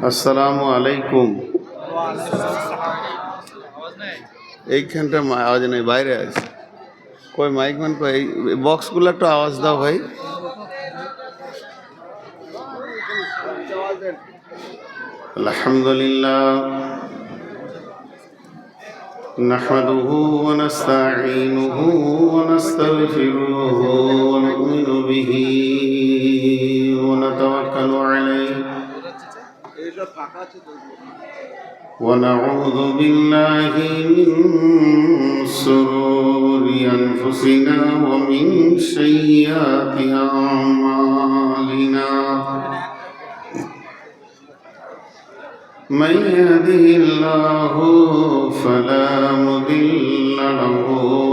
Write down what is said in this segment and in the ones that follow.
আসসালামু আলাইকুম। এইখানটা আওয়াজ নেই, বাইরে আছে। কই মাইক মান কই, এই বক্সগুলো একটু আওয়াজ দাও ভাই। আলহামদুলিল্লাহ নাহমাদুহু ওয়া নাস্তাঈনুহু ওয়া নাস্তাগফিরুহু ওয়া নু'মিনু বিহি ওয়া নাতাওয়াক্কালু আলাইহি ونعوذ بالله من شرور أنفسنا ومن سيئات أعمالنا من يهده الله فلا مضل له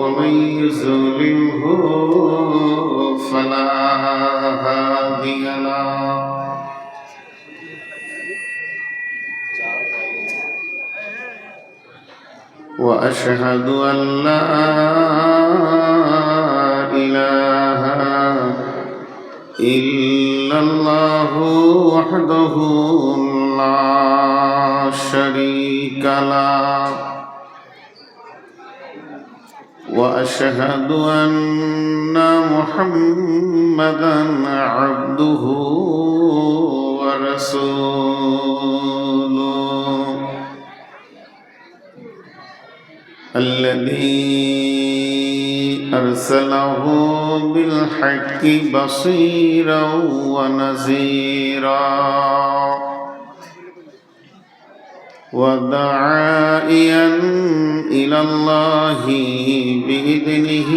ومن يضلله فلا هادي له وأشهد أن لا إله إلا الله وحده لا شريك له وأشهد أن محمدا عبده ورسوله الذي أرسله بالحق بصيرا ونذيرا وداعيا إلى الله بإذنه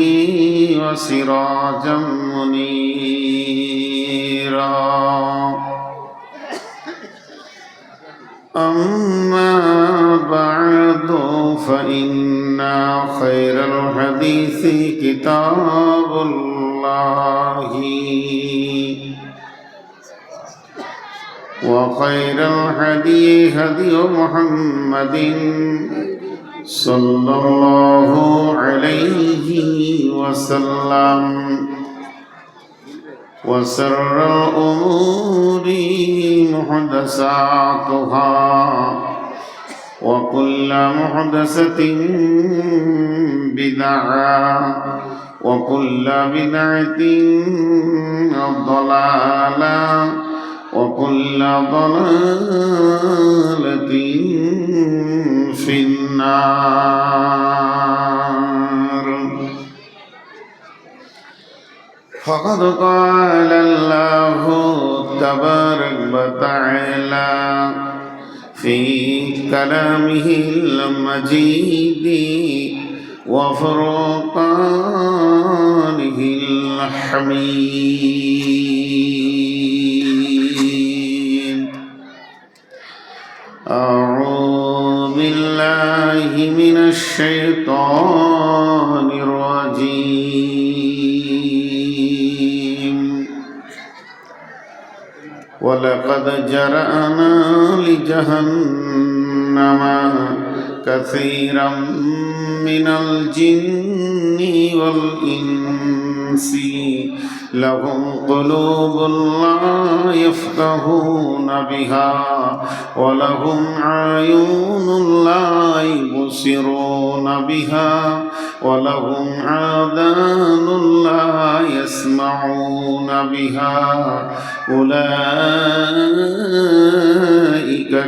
وسراجا منيرا أما بعد فإن خير الحديث كتاب الله وخير الهدي هدي محمد صلى الله عليه وسلم وشر الأمور محدثاتها وكل محدثة بدعة وكل بدعة ضلالة وكل ضلالة في النار. فقد قال الله تبارك وتعالى في كلامه المجيد وفرقانه الحميد. أعوذ بالله من الشيطان الرجيم. ولقد جرأنا لجهنم كثيرا من الجن والإنس لهم قلوب لا يفقهون بها ولهم أعين لا يبصرون بها ولهم آذان لا يسمعون بها أولئك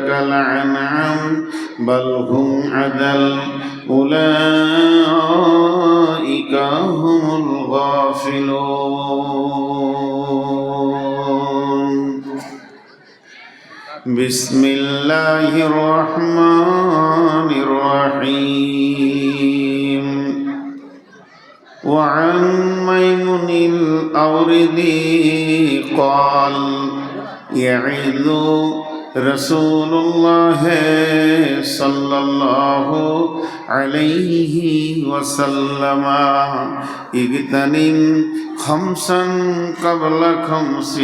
كالأنعام بل هم أضل أولئك هم الغافلون. بسم الله الرحمن الرحيم. وعن ميمون الأوردي قال يعظ رسول الله صلى الله عليه وسلم اغتنم خمسا قبل خمس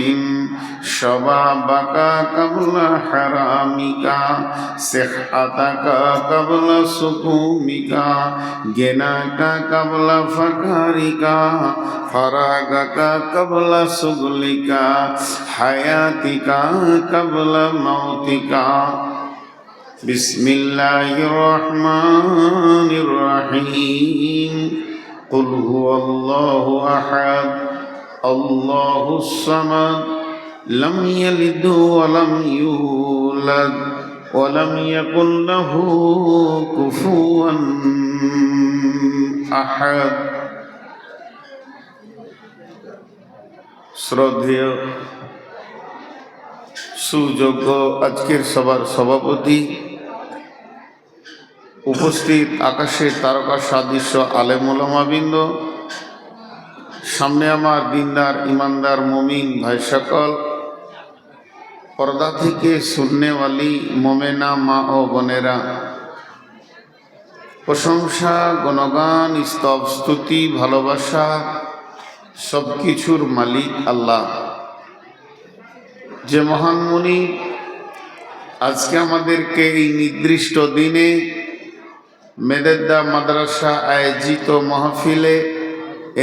شبابك قبل حرامك صحتك قبل سقومك غناك قبل فقرك فراغك قبل شغلك حياتك قبل موتك بسم الله الرحمن الرحيم قل هو الله أحد الله الصمد لم يلد ولم يولد ولم يكن له كفوا أحد শ্রদ্ধেয় সুযোগ্য আজকের সভার সভাপতি, উপস্থিত আকাশের তারকা সাদৃশ্য আলেম ওলামাবৃন্দ, সামনে আমার দিনদার ইমানদার মুমিন ভাই সকল, পর্দা থেকে সুন্নেওয়ালি মোমেনা মা ও বোনেরা, প্রশংসা গুণগান স্তব স্তুতি ভালোবাসা সব কিছুর মালিক আল্লাহ, যে মহান মুনি আজকে আমাদেরকে এই নির্দিষ্ট দিনে মেদেদ্দা মাদ্রাসা আয়োজিত মাহফিলে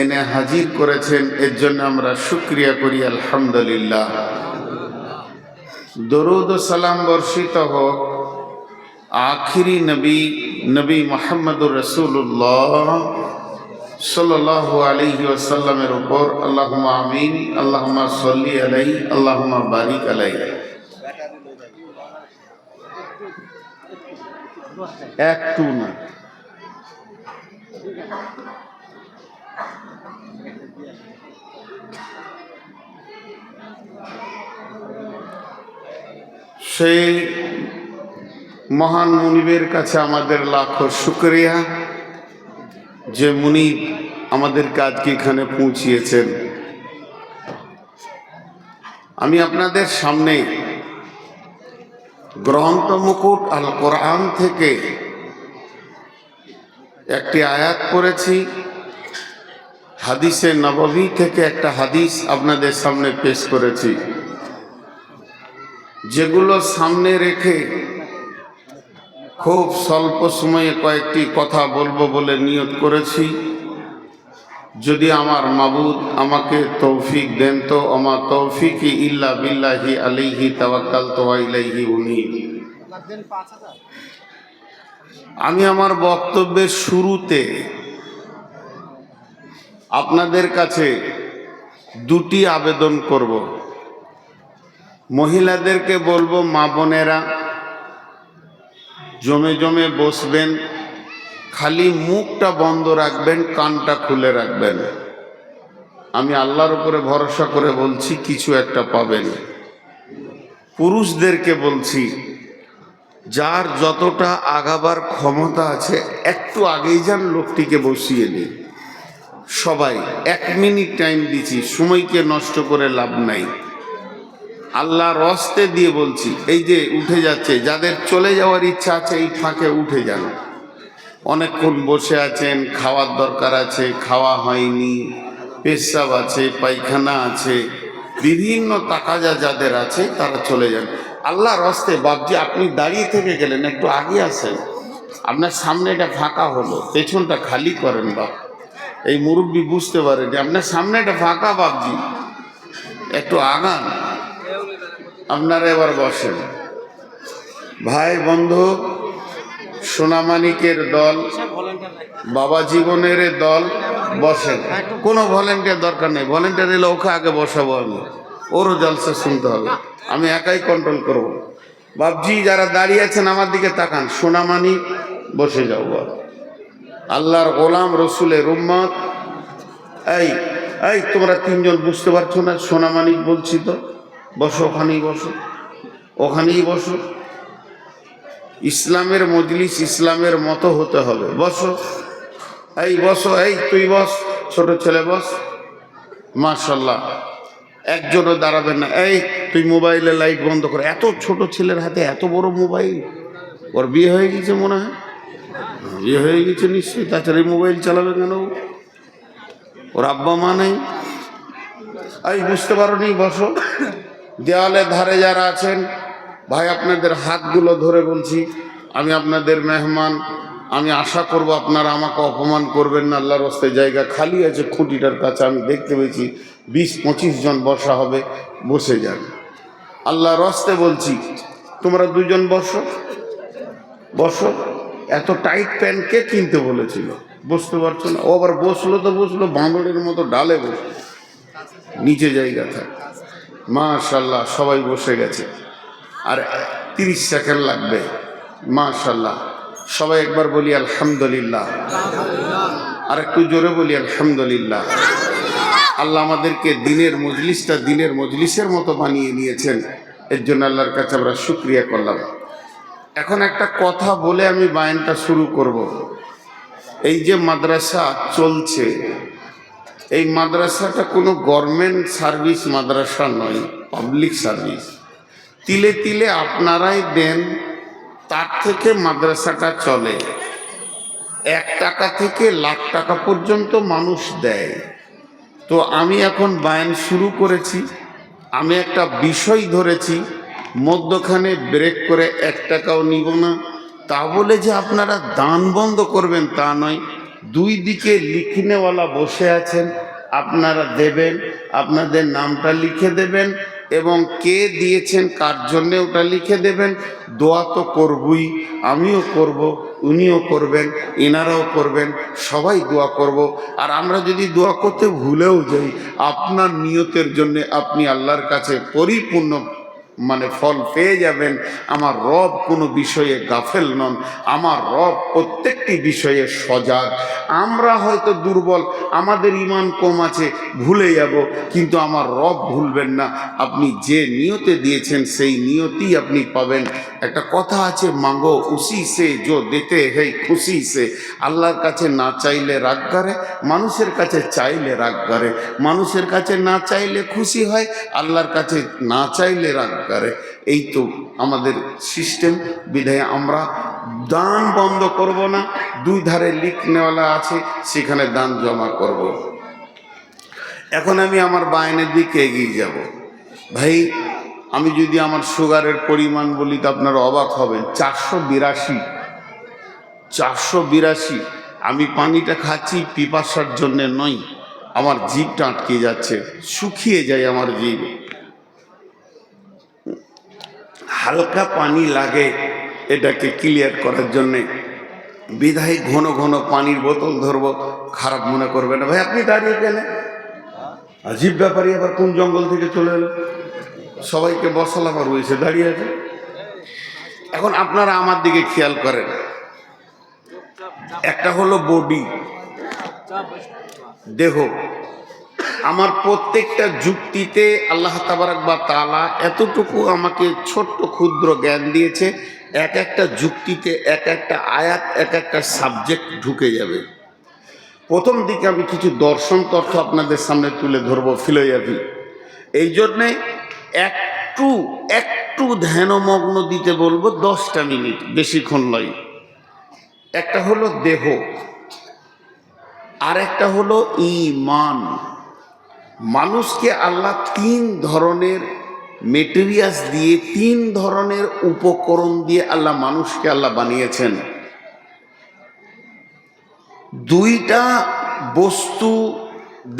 এনে হাজির করেছেন, এর জন্য আমরা শুকরিয়া করি আলহামদুলিল্লাহ। দরুদ ও সালাম বর্ষিত হোক আখিরি নবী মুহাম্মদুর রাসূলুল্লাহ সাল্লাল্লাহু আলাইহি ওয়াসাল্লামের উপর। আল্লাহুম্মা আমিন, আল্লাহুম্মা সাল্লি আলাইহি, আল্লাহুম্মা বারিক আলাইহি। একটু না, সেই মহান মুনিবের কাছে আমাদের লাখো শুকরিয়া, যে মুনিব আমাদেরকে আজকে এখানে পৌঁছিয়েছেন। আমি আপনাদের সামনে গ্রন্থ মুকুট আল কোরআন থেকে একটি আয়াত পড়েছি, হাদিসে নববী থেকে একটা হাদিস আপনাদের সামনে পেশ করেছি, যেগুলো সামনে রেখে খুব স্বল্প সময়ে কয়েকটি কথা বলবো বলে নিয়ত করেছি। যদি আমার মাবুদ আমাকে তৌফিক দেন তো আমার তৌফিকি ইল্লা বিল্লাহি আলাইহি তাওয়াক্কালতু ওয়া ইলাইহি উনীব। আমি আমার বক্তব্যের শুরুতে আপনাদের কাছে দুটি আবেদন করব। মহিলাদেরকে বলবো, মা বোনেরা জমে জমে বসবেন, খালি মুখটা বন্ধ রাখবেন, কানটা খুলে রাখবেন। আমি আল্লাহর উপরে ভরসা করে বলছি কিছু একটা পাবেন। পুরুষদেরকে বলছি, যার যতটা আগাবার ক্ষমতা আছে একটু আগেই যান, লোকটিকে বসিয়ে দিন। সবাই 1 মিনিট টাইম দিচ্ছি, সময়কে নষ্ট করে লাভ নাই। আল্লাহর রস্তে দিয়ে বলছি, এই যে উঠে যাচ্ছে, যাদের চলে যাওয়ার ইচ্ছা আছে এই ফাঁকে উঠে যান। অনেকক্ষণ বসে আছেন, খাওয়ার দরকার আছে, খাওয়া হয়নি, পেশাব আছে, পায়খানা আছে, বিভিন্ন তাকাজা যাদের আছে তারা চলে যান। আল্লাহর রস্তে বাপজি, আপনি দাঁড়িয়ে থেকে গেলেন, একটু আগে আসেন। আপনার সামনেটা ফাঁকা হলো, পেছনটা খালি করেন বাপ। এই মুরব্বী বুঝতে পারে যে আপনার সামনেটা ফাঁকা বাপজি, একটু আগান। আপনারা এবার বসেন। ভাই বন্ধু, সোনামানিকের দল, বাবা জীবনের দল, বসেন। কোনো ভলেন্টিয়ার দরকার নেই, ভলেন্টিয়ার এলে ওকে আগে বসাবো আমি, ওরও জলসা শুনতে হবে, আমি একাই কন্ট্রোল করব। বাপজি যারা দাঁড়িয়ে আছেন আমার দিকে তাকান, সোনামানিক বসে যাও বাপ। আল্লাহর গোলাম, রসুলের উম্মত, এই এই তোমরা তিনজন বুঝতে পারছো না? সোনামানিক বলছি তো, বসো, ওখানেই বসো, ওখানেই বসো। ইসলামের মজলিস ইসলামের মতো হতে হবে। বসো, এই বসো, এই তুই বস, ছোট ছেলে বস। মাশাল্লাহ, একজনও দাঁড়াবেন না। এই তুই মোবাইলে লাইট বন্ধ করে। এত ছোট ছেলের হাতে এত বড় মোবাইল, ওর বিয়ে হয়ে গেছে মনে হয়। বিয়ে হয়ে গেছে নিশ্চয়ই, তাছাড়া মোবাইল চালাবে কেন? ওর আব্বা মা নেই? এই বুঝতে পারোনি, বসো। দেওয়ালের ধারে যারা আছেন ভাই, আপনাদের হাতগুলো ধরে বলছি, আমি আপনাদের মেহমান, আমি আশা করব আপনারা আমাকে অপমান করবেন না। আল্লাহর রাস্তায় জায়গা খালি আছে খুঁটিটার কাছে, আমি দেখতে পেয়েছি 20-25 জন বসা হবে, বসে যান। আল্লাহর রাস্তায় বলছি, তোমরা দুজন বসো, বসো। এত টাইট প্যান্ট কে কিনতে বলেছিল? বুঝতে পারছো না? ও আবার বসলো তো বসলো বাঁদরের মতো ডালে বসে, নিচে জায়গা থাকে। মাশাল্লাহ, সবাই বসে গেছে, আর 30 সেকেন্ড লাগবে। মাশাল্লাহ, সবাই একবার বলি আলহামদুলিল্লাহ, আর একটু জোরে বলি আলহামদুলিল্লাহ। আল্লাহ আমাদেরকে দিনের মজলিসটা দিনের মজলিসের মতো বানিয়ে নিয়েছেন, এর জন্য আল্লাহর কাছে আমরা শুকরিয়া করলাম। এখন একটা কথা বলে আমি বায়ানটা শুরু করব। এই যে মাদ্রাসা চলছে, এই মাদ্রাসাটা কোনো গভর্নমেন্ট সার্ভিস মাদ্রাসা নয়, পাবলিক সার্ভিস। তিলে তিলে আপনারাই দেন, তার থেকে মাদ্রাসাটা চলে। 1 টাকা থেকে লাখ টাকা পর্যন্ত মানুষ দেয়। তো আমি এখন বায়ান শুরু করেছি, আমি একটা বিষয় ধরেছি, মধ্যখানে ব্রেক করে 1 টাকাও নিব না। তা বলে যে আপনারা দান বন্ধ করবেন তা নয়। 2 দিকে লিখনেওয়ালা বসে আছেন, আপনারা দেবেন, আপনাদের নামটা লিখে দেবেন এবং কে দিয়েছেন কার জন্যে ওটা লিখে দেবেন। দোয়া তো করবই, আমিও করব, উনিও করবেন, এনারাও করবেন, সবাই দোয়া করব। আর আমরা যদি দোয়া করতে ভুলেও যাই, আপনার নিয়তের জন্যে আপনি আল্লাহর কাছে পরিপূর্ণ ফল পেয়ে যাবেন। আমার রব কোনো বিষয়ে গাফেল নন, আমার রব প্রত্যেকটি বিষয়ে সজাগ। আমরা হয়তো দুর্বল, আমাদের ঈমান কম আছে, ভুলে যাব, কিন্তু আমার রব ভুলবেন না। আপনি যে নিয়তে দিয়েছেন সেই নিয়তেই আপনি পাবেন। একটা কথা আছে, মাঙ্গো উসি সে জো দেতে হ্যায় খুশি সে। আল্লাহর কাছে না চাইলে রাগ করে, মানুষের কাছে চাইলে রাগ করে। মানুষের কাছে না চাইলে খুশি হয়, আল্লাহর কাছে না চাইলে রাগ করে। এই তো আমাদের সিস্টেম। বিধায় আমরা দান বন্ধ করব না। 2 ধারে লিখনেওয়ালা আছে, সেখানে দান জমা করব। এখন আমি আমার বায়ানের দিকে এগিয়ে যাব। ভাই, আমি যদি আমার সুগারের পরিমাণ বলি তো আপনারা অবাক হবেন। 482। আমি পানিটা খাচ্ছি পিপাসার জন্যে নয়, আমার জিভটা আটকে যাচ্ছে, শুকিয়ে যায় আমার জিভ, হালকা পানি লাগে এটাকে ক্লিয়ার করার জন্যে। বিধায় ঘন ঘন পানির বোতল ধরবো, খারাপ মনে করবে না। ভাই আপনি দাঁড়িয়ে গেলেন, আজীব ব্যাপারই, আবার কোন জঙ্গল থেকে চলে এলো? সবাইকে বসালাম আর রয়েছে দাঁড়িয়ে আছে। এখন আপনারা আমার দিকে খেয়াল করেন, একটা হলো বডি, দেহ। আমার প্রত্যেকটা যুক্তিতে আল্লাহ তাবারাক ওয়া তাআলা এতটুকু আমাকে ছোট্ট ক্ষুদ্র জ্ঞান দিয়েছে, এক একটা যুক্তিতে এক একটা আয়াত, এক একটা সাবজেক্ট ঢুকে যাবে। প্রথম দিকে আমি কিছু দর্শন তথ্য আপনাদের সামনে তুলে ধরবো, ফিলোসফি। এই জন্যে একটু ধ্যানমগ্ন দিতে বলবো, 10টা মিনিট, বেশিক্ষণ নয়। একটা হলো দেহ, আর একটা হলো ঈমান। মানুষকে আল্লাহ 3 ধরনের মেটেরিয়ালস দিয়ে, 3 ধরনের উপকরণ দিয়ে মানুষকে আল্লাহ বানিয়েছেন। 2টা বস্তু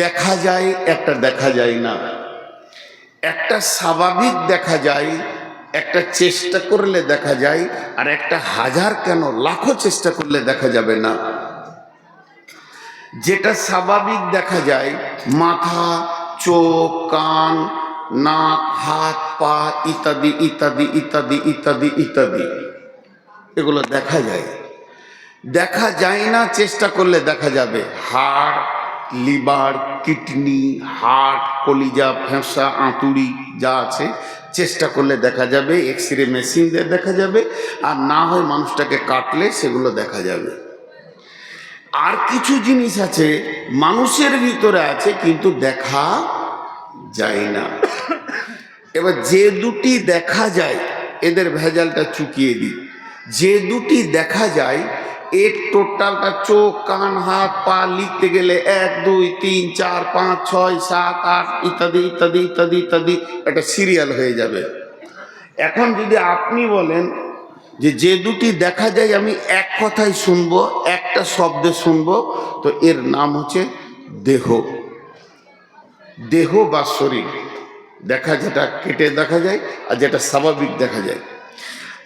দেখা যায়, একটা দেখা যায় না। একটা স্বাভাবিক দেখা যায়, একটা চেষ্টা করলে দেখা যায়, আর একটা 1000 কেন লাখো চেষ্টা করলে দেখা যাবে না। যেটা স্বাভাবিক দেখা যায়, মাথা, চোখ, কান, নাক, হাত, পা ইত্যাদি ইত্যাদি ইত্যাদি ইত্যাদি ইত্যাদি, এগুলো দেখা যায়। দেখা যায় না, চেষ্টা করলে দেখা যাবে। হাড়, লিভার, কিডনি, হার্ট, কলিজা, ফেঁসা, আঁতুড়ি যা আছে, চেষ্টা করলে দেখা যাবে, এক্সরে মেশিন দিয়ে দেখা যাবে, আর না হয় মানুষটাকে কাটলে সেগুলো দেখা যাবে। আর কিছু জিনিস আছে মানুষের ভিতরে আছে কিন্তু দেখা যায় না। এবার যে দুটি দেখা যায়, এদের ভেজালটা চুকিয়ে দিই। যে দুটি দেখা যায় এর টোটালটা চোখ কান হাত পা লিখতে গেলে 1 2 3 4 5 6 7 8 ইত্যাদি ইত্যাদি ইত্যাদি ইত্যাদি একটা সিরিয়াল হয়ে যাবে। এখন যদি আপনি বলেন যে দুটি দেখা যায় আমি এক কথায় শুনবো, একটা শব্দে শুনবো, তো এর নাম হচ্ছে দেহ। দেহ বা শরীর দেখা, যেটা কেটে দেখা যায় আর যেটা স্বাভাবিক দেখা যায়।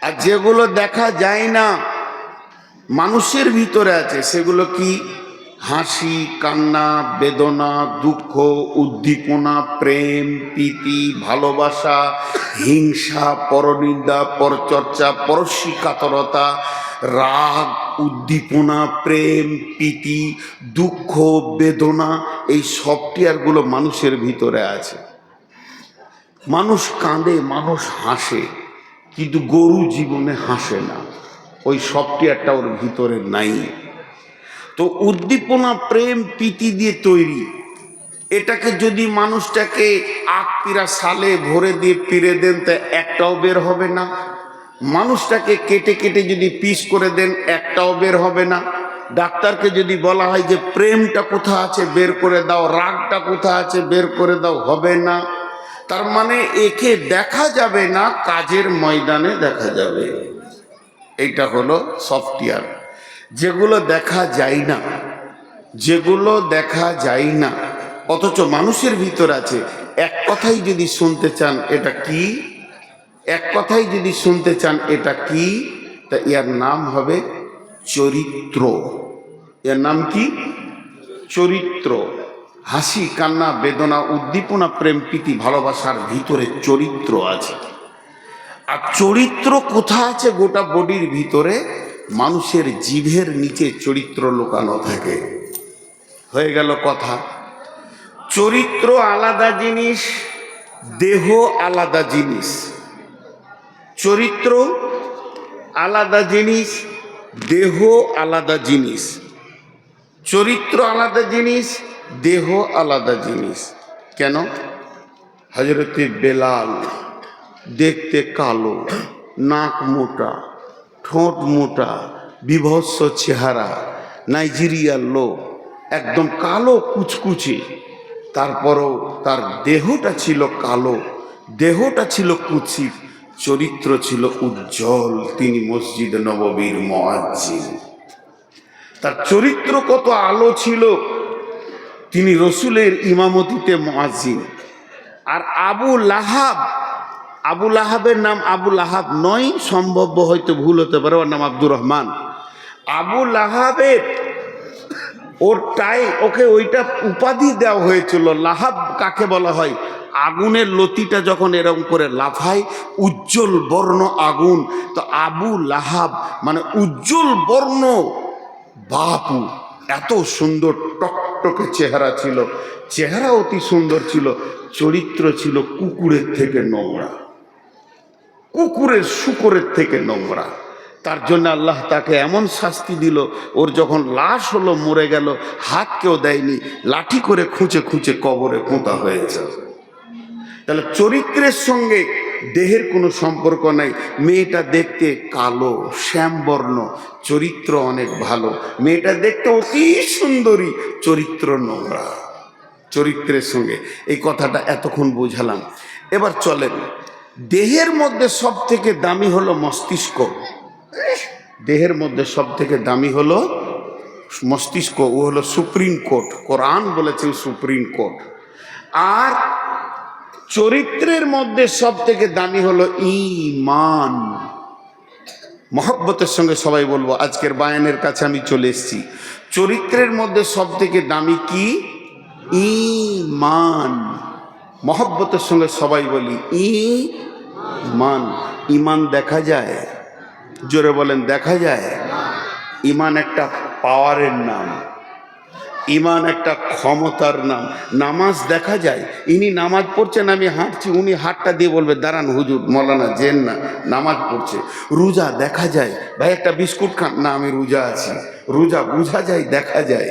আর যেগুলো দেখা যায় না মানুষের ভিতরে আছে, সেগুলো কি? হাসি, কান্না, বেদনা, দুঃখ, উদ্দীপনা, প্রেম, প্রীতি, ভালোবাসা, হিংসা, পরনিন্দা, পরচর্চা, পরশিকাতরতা, রাগ, উদ্দীপনা, প্রেম, প্রীতি, দুঃখ, বেদনা, এই সফটওয়্যারগুলো মানুষের ভিতরে আছে। মানুষ কাঁদে, মানুষ হাসে, কিন্তু গরু জীবনে হাসে না, ওই সফটওয়্যারটা ওর ভিতরে নাই। তো উদ্দীপনা, প্রেম, প্রীতি দিয়ে তৈরি। এটাকে যদি মানুষটাকে পিরা সালে ভরে দিয়ে পিরে দেন তা একটাও বের হবে না। মানুষটাকে কেটে কেটে যদি পিস করে দেন একটাও বের হবে না। ডাক্তারকে যদি বলা হয় যে প্রেমটা কোথায় আছে বের করে দাও, রাগটা কোথায় আছে বের করে দাও, হবে না। তার মানে একে দেখা যাবে না, কাজের ময়দানে দেখা যাবে। এইটা হলো সফটওয়্যার। যেগুলো দেখা যায় না, যেগুলো দেখা যায় না অথচ মানুষের ভিতর আছে, এক কথাই যদি শুনতে চান এটা কি, এক কথাই যদি শুনতে চান এটা কি, তা এর নাম হবে চরিত্র। এর নাম কি? চরিত্র। হাসি, কান্না, বেদনা, উদ্দীপনা, প্রেম, প্রীতি, ভালোবাসার ভিতরে চরিত্র আছে। আর চরিত্র কোথায় আছে? গোটা বডির ভিতরে, মানুষের জিভের নিচে চরিত্র লুকানো থাকে। হয়ে গেল কথা। চরিত্র আলাদা জিনিস, দেহ আলাদা জিনিস। চরিত্র আলাদা জিনিস, দেহ আলাদা জিনিস। চরিত্র আলাদা জিনিস, দেহ আলাদা জিনিস। কেন? হযরতে বেলাল দেখতে কালো, নাক মোটা, ঠোঁট মোটা, বিভৎস চেহারা, নাইজেরিয়ার লোক, একদম কালো কুচকুচে, তারপরও তার দেহটা ছিল কালো, দেহটা ছিল কুৎসিত, চরিত্র ছিল উজ্জ্বল। তিনি মসজিদ নববীর মুয়াজ্জিন। তার চরিত্র কত আলো ছিল, তিনি রসুলের ইমামতিতে মুয়াজ্জিন। আর আবু লাহাব, আবু লাহাবের নাম আবু লাহাব নয়, সম্ভব হয়তো ভুল হতে পারে, ওর নাম আব্দুর রহমান। আবু লাহাবের ওকে ওইটা উপাধি দেওয়া হয়েছিল। লাহাব কাকে বলা হয়? আগুনের লতিটা যখন এরকম করে লাফায়, উজ্জ্বল বর্ণ আগুন, তো আবু লাহাব মানে উজ্জ্বল বর্ণ বাপু। এত সুন্দর টকটকে চেহারা ছিল, চেহারা অতি সুন্দর ছিল, চরিত্র ছিল কুকুরের থেকে নোংরা, কুকুরের শুকরের থেকে নোংরা। তার জন্য আল্লাহ তাকে এমন শাস্তি দিল, ওর যখন লাশ হলো, মরে গেল, হাত কেউ দেয়নি, লাঠি করে খুঁচে খুঁচে কবরে পোঁতা হয়েছে। তাহলে চরিত্রের সঙ্গে দেহের কোনো সম্পর্ক নাই। মেয়েটা দেখতে কালো শ্যামবর্ণ, চরিত্র অনেক ভালো। মেয়েটা দেখতে অতি সুন্দরী, চরিত্র নোংরা। চরিত্রের সঙ্গে এই কথাটা এতক্ষণ বুঝালাম। এবার চলেন, দেহের মধ্যে সব থেকে দামি হলো মস্তিষ্ক। দেহের মধ্যে সব থেকে দামি হলো মস্তিষ্ক, ও হলো সুপ্রিম কোর্ট। কোরআন বলেছেন সুপ্রিম কোর্ট। আর চরিত্রের মধ্যে সব থেকে দামি হলো ঈমান। মহব্বতের সঙ্গে সবাই বলবো, আজকের বায়ানের কাছে আমি চলে এসেছি। চরিত্রের মধ্যে সব থেকে দামি কি? ঈমান। মহব্বতের সঙ্গে সবাই বলি ঈমান। ঈমান দেখা যায়? জোরে বলেন, দেখা যায়? ঈমান একটা পাওয়ারের নাম, ঈমান একটা ক্ষমতার নাম। নামাজ দেখা যায়? ইনি নামাজ পড়ছেন, আমি হাঁটছি, উনি হাতটা দিয়ে বলবে দাঁড়ান হুজুর, মৌলানা জেন না, নামাজ পড়ছে। রোজা দেখা যায়? ভাই একটা বিস্কুট খান, না আমি রোজা আছি। রোজা বোঝা যায়, দেখা যায়।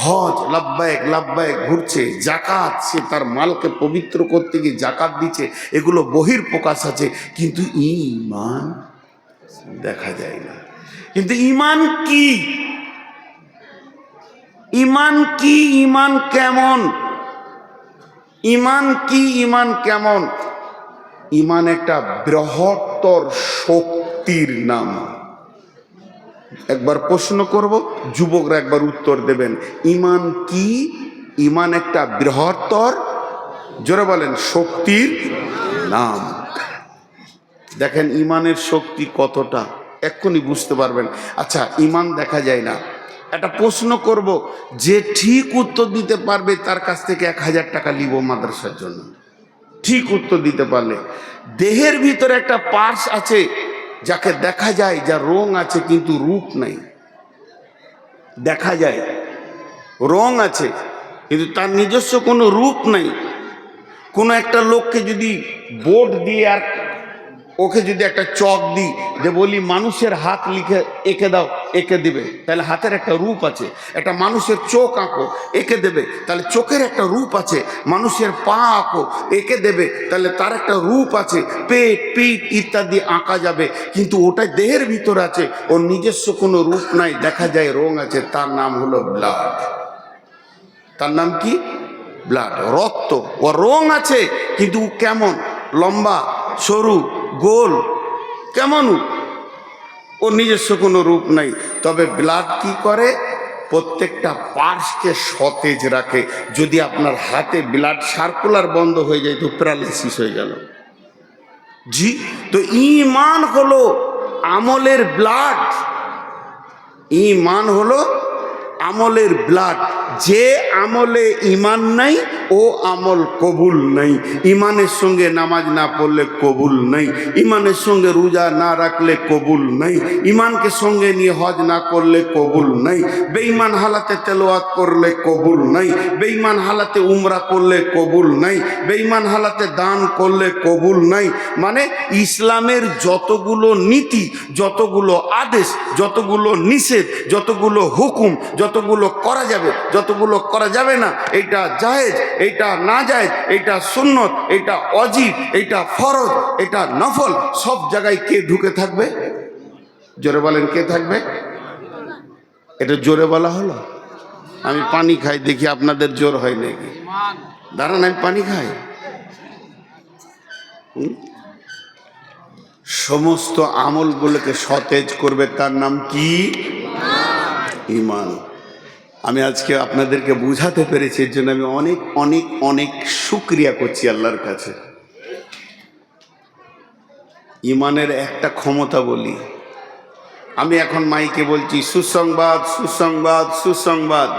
হজ লাব্বায়েক লাব্বায়েক ঘুরছে। জাকাত, সে তার মালকে পবিত্র করতে গিয়ে জাকাত দিচ্ছে, এগুলো বহির প্রকাশ আছে। কিন্তু ঈমান, দেখা যায় না। কিন্তু ঈমান কি? ঈমান কি? ঈমান কেমন? ঈমান কি? ঈমান কেমন? ঈমান একটা বৃহত্তর শক্তির নাম। একবার প্রশ্ন করব, যুবকরা একবার উত্তর দেবেন। ঈমান কি? ঈমান একটা বৃহত্তর, জোরে বলেন, শক্তির নাম। দেখেন ঈমানের শক্তি কতটা, এক্ষুনি বুঝতে পারবেন। আচ্ছা, ঈমান দেখা যায় না, একটা প্রশ্ন করব, যে ঠিক উত্তর দিতে পারবে তার কাছ থেকে 1000 টাকা নিব মাদ্রাসার জন্য। ঠিক উত্তর দিতে পারলে। দেহের ভিতরে একটা পার্টস আছে যাকে দেখা যায়, যার রং আছে কিন্তু রূপ নাই। দেখা যায় রং আছে কিন্তু তার নিজস্ব কোনো রূপ নাই। কোনো একটা লোককে যদি বোর্ড দিয়ে আর ওকে যদি একটা চক দিই, যে বলি মানুষের হাত লিখে এঁকে দাও, এঁকে দেবে, তাহলে হাতের একটা রূপ আছে। একটা মানুষের চোখ আঁকো, এঁকে দেবে, তাহলে চোখের একটা রূপ আছে। মানুষের পা আঁকো, এঁকে দেবে, তাহলে তার একটা রূপ আছে। পেট, পিঠ ইত্যাদি আঁকা যাবে, কিন্তু ওটা দেহের ভিতর আছে, ওর নিজস্ব কোনো রূপ নাই, দেখা যায় রং আছে। তার নাম হলো ব্লাড। তার নাম কি? ব্লাড, রক্ত। ও রং আছে কিন্তু কেমন? লম্বা, সরু, গোল, কেমন? ওর নিজস্ব কোনো রূপ নাই। তবে ব্লাড কি করে? প্রত্যেকটা পার্টসকে সতেজ রাখে। যদি আপনার হাতে ব্লাড সার্কুলার বন্ধ হয়ে যায় তো প্যারালাইসিস হয়ে গেল। জি, তো ঈমান হলো আমলের ব্লাড। ঈমান হলো আমলের ব্লাড। যে আমলে ঈমান নাই ও আমল কবুল নাই। ঈমানের সঙ্গে নামাজ না পড়লে কবুল নাই, ঈমানের সঙ্গে রোজা না রাখলে কবুল নাই, ঈমানকে সঙ্গে নিয়ে হজ না করলে কবুল নাই, বেঈমান হালাতে তেলাওয়াত করলে কবুল নাই, বেঈমান হালাতে উমরা করলে কবুল নাই, বেঈমান হালাতে দান করলে কবুল নাই। মানে ইসলামের যতগুলো নীতি, যতগুলো আদেশ, যতগুলো নিষেধ, যতগুলো হুকুম, যতগুলো করা যাবে, যতগুলো করা যাবে না, এইটা জায়েজ, এইটা না জায়েজ, এইটা সুন্নত, এইটা ওয়াজিব, এইটা ফরজ, এটা নফল, সব জায়গায় কে ঢুকে থাকবে? জোরে বলেন, কে থাকবে? এটা জোরে বলা হলো? আমি পানি খাই, দেখি আপনাদের জোর হয় নাকি। দাঁড়ান, আমি পানি খাই। সমস্ত আমলগুলোকে সতেজ করবে, তার নাম কি? ঈমান। আমি আজকে আপনাদেরকে বুঝাতে পেরেছি, এর জন্য আমি অনেক অনেক অনেক শুকরিয়া করছি আল্লাহর কাছে। ঈমানের একটা ক্ষমতা বলি, আমি এখন মাইকে বলছি সুসংবাদ, সুসংবাদ, সুসংবাদ।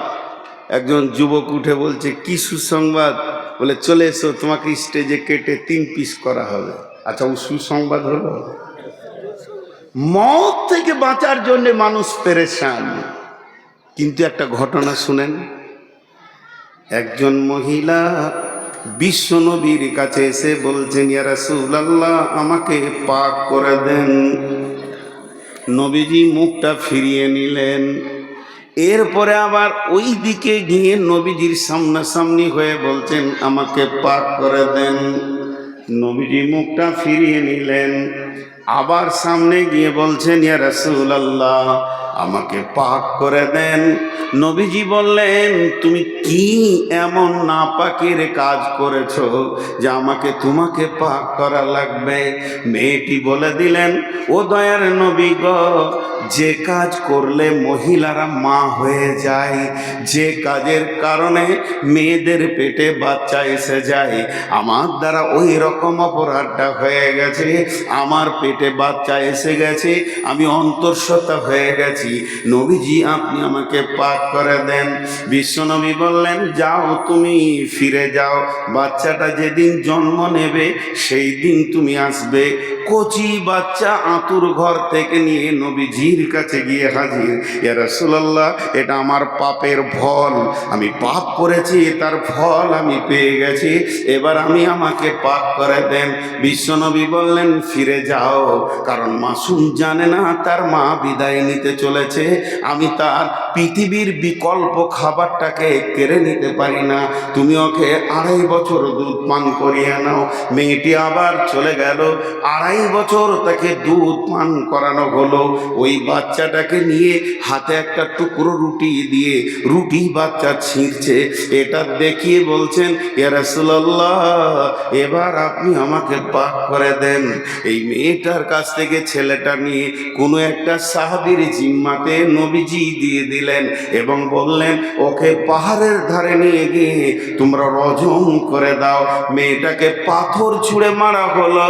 একজন যুবক উঠে বলছে কি সুসংবাদ? বলে চলে এসো, তোমাকে স্টেজে কেটে 3 পিস করা হবে। আচ্ছা, ও সুসংবাদ হলো? মওত থেকে বাঁচার জন্য মানুষ পেরেশান। কিন্তু একটা ঘটনা শুনেন। একজন মহিলা বিশ্ব নবীর কাছে এসে বলছেন, ইয়া রাসূলুল্লাহ, আমাকে পাক করে দেন। নবীজি মুখটা ফিরিয়ে নিলেন। এরপরে আবার ওই দিকে গিয়ে নবীজির সামনাসামনি হয়ে বলছেন, আমাকে পাক করে দেন। নবীজি মুখটা ফিরিয়ে নিলেন। আবার সামনে গিয়ে বলছেন, ইয়া রাসূলুল্লাহ, আমাকে পাক করে দেন। নবীজি বললেন, তুমি কি এমন নাপাকের কাজ করেছো যে তোমাকে পাক করা লাগবে? মেয়েটি বলে দিলেন, ও দয়ার নবী গো, যে কাজ করলে মহিলারা মা হয়ে যায়, যে কাজের কারণে মেয়েদের পেটে বাচ্চা এসে যায়, আমার দ্বারা ওই রকম অপরাধটা হয়ে গেছে। আমার পেটে বাচ্চা এসে গেছে, আমি অন্তঃসত্ত্বা হয়ে গেছি। নবীজি, আপনি আমাকে পাক করে দেন। বিশ্বনবী বললেন, যাও, তুমি ফিরে যাও। বাচ্চাটা যেদিন জন্ম নেবে সেই দিন তুমি আসবে। কচি বাচ্চা আতুর ঘর থেকে নিয়ে নবীজির কাছে গিয়ে হাজির। ইয়া রাসূলুল্লাহ, এটা আমার পাপের ফল, আমি পাপ করেছি, তার ফল আমি পেয়ে গেছি, এবার আমাকে পাক করে দেন। বিশ্বনবী বললেন, ফিরে যাও, কারণ মাসুম জানে না তার মা বিদায় নিতে চলেছে, আমি তার পৃথিবীর বিকল্প খাবারটাকে কেড়ে নিতে পারি না, তুমি ওকে 2.5 বছর দুধ পান করিয়ে নাও। মেয়েটি আবার চলে গেল, 2.5 বছর তাকে দুধ পান করানো হলো। ওই বাচ্চাটাকে নিয়ে হাতে একটা টুকরো রুটি দিয়ে রুটি বাচ্চা ছিঁড়ছে, এটা দেখিয়ে বলছেন, ইয়া রাসূলুল্লাহ, এবার আপনি আমাকে পাক করে দেন। এই মেয়েটার কাছ থেকে ছেলেটা নিয়ে কোনো একটা সাহাবীর জিম্মাতে নবীজি দিয়ে দিলেন এবং বললেন, ওকে পাহাড়ের ধারে নিয়ে গিয়ে তোমরা রজম করে দাও। মেয়েটাকে পাথর ছুঁড়ে মারা হলো।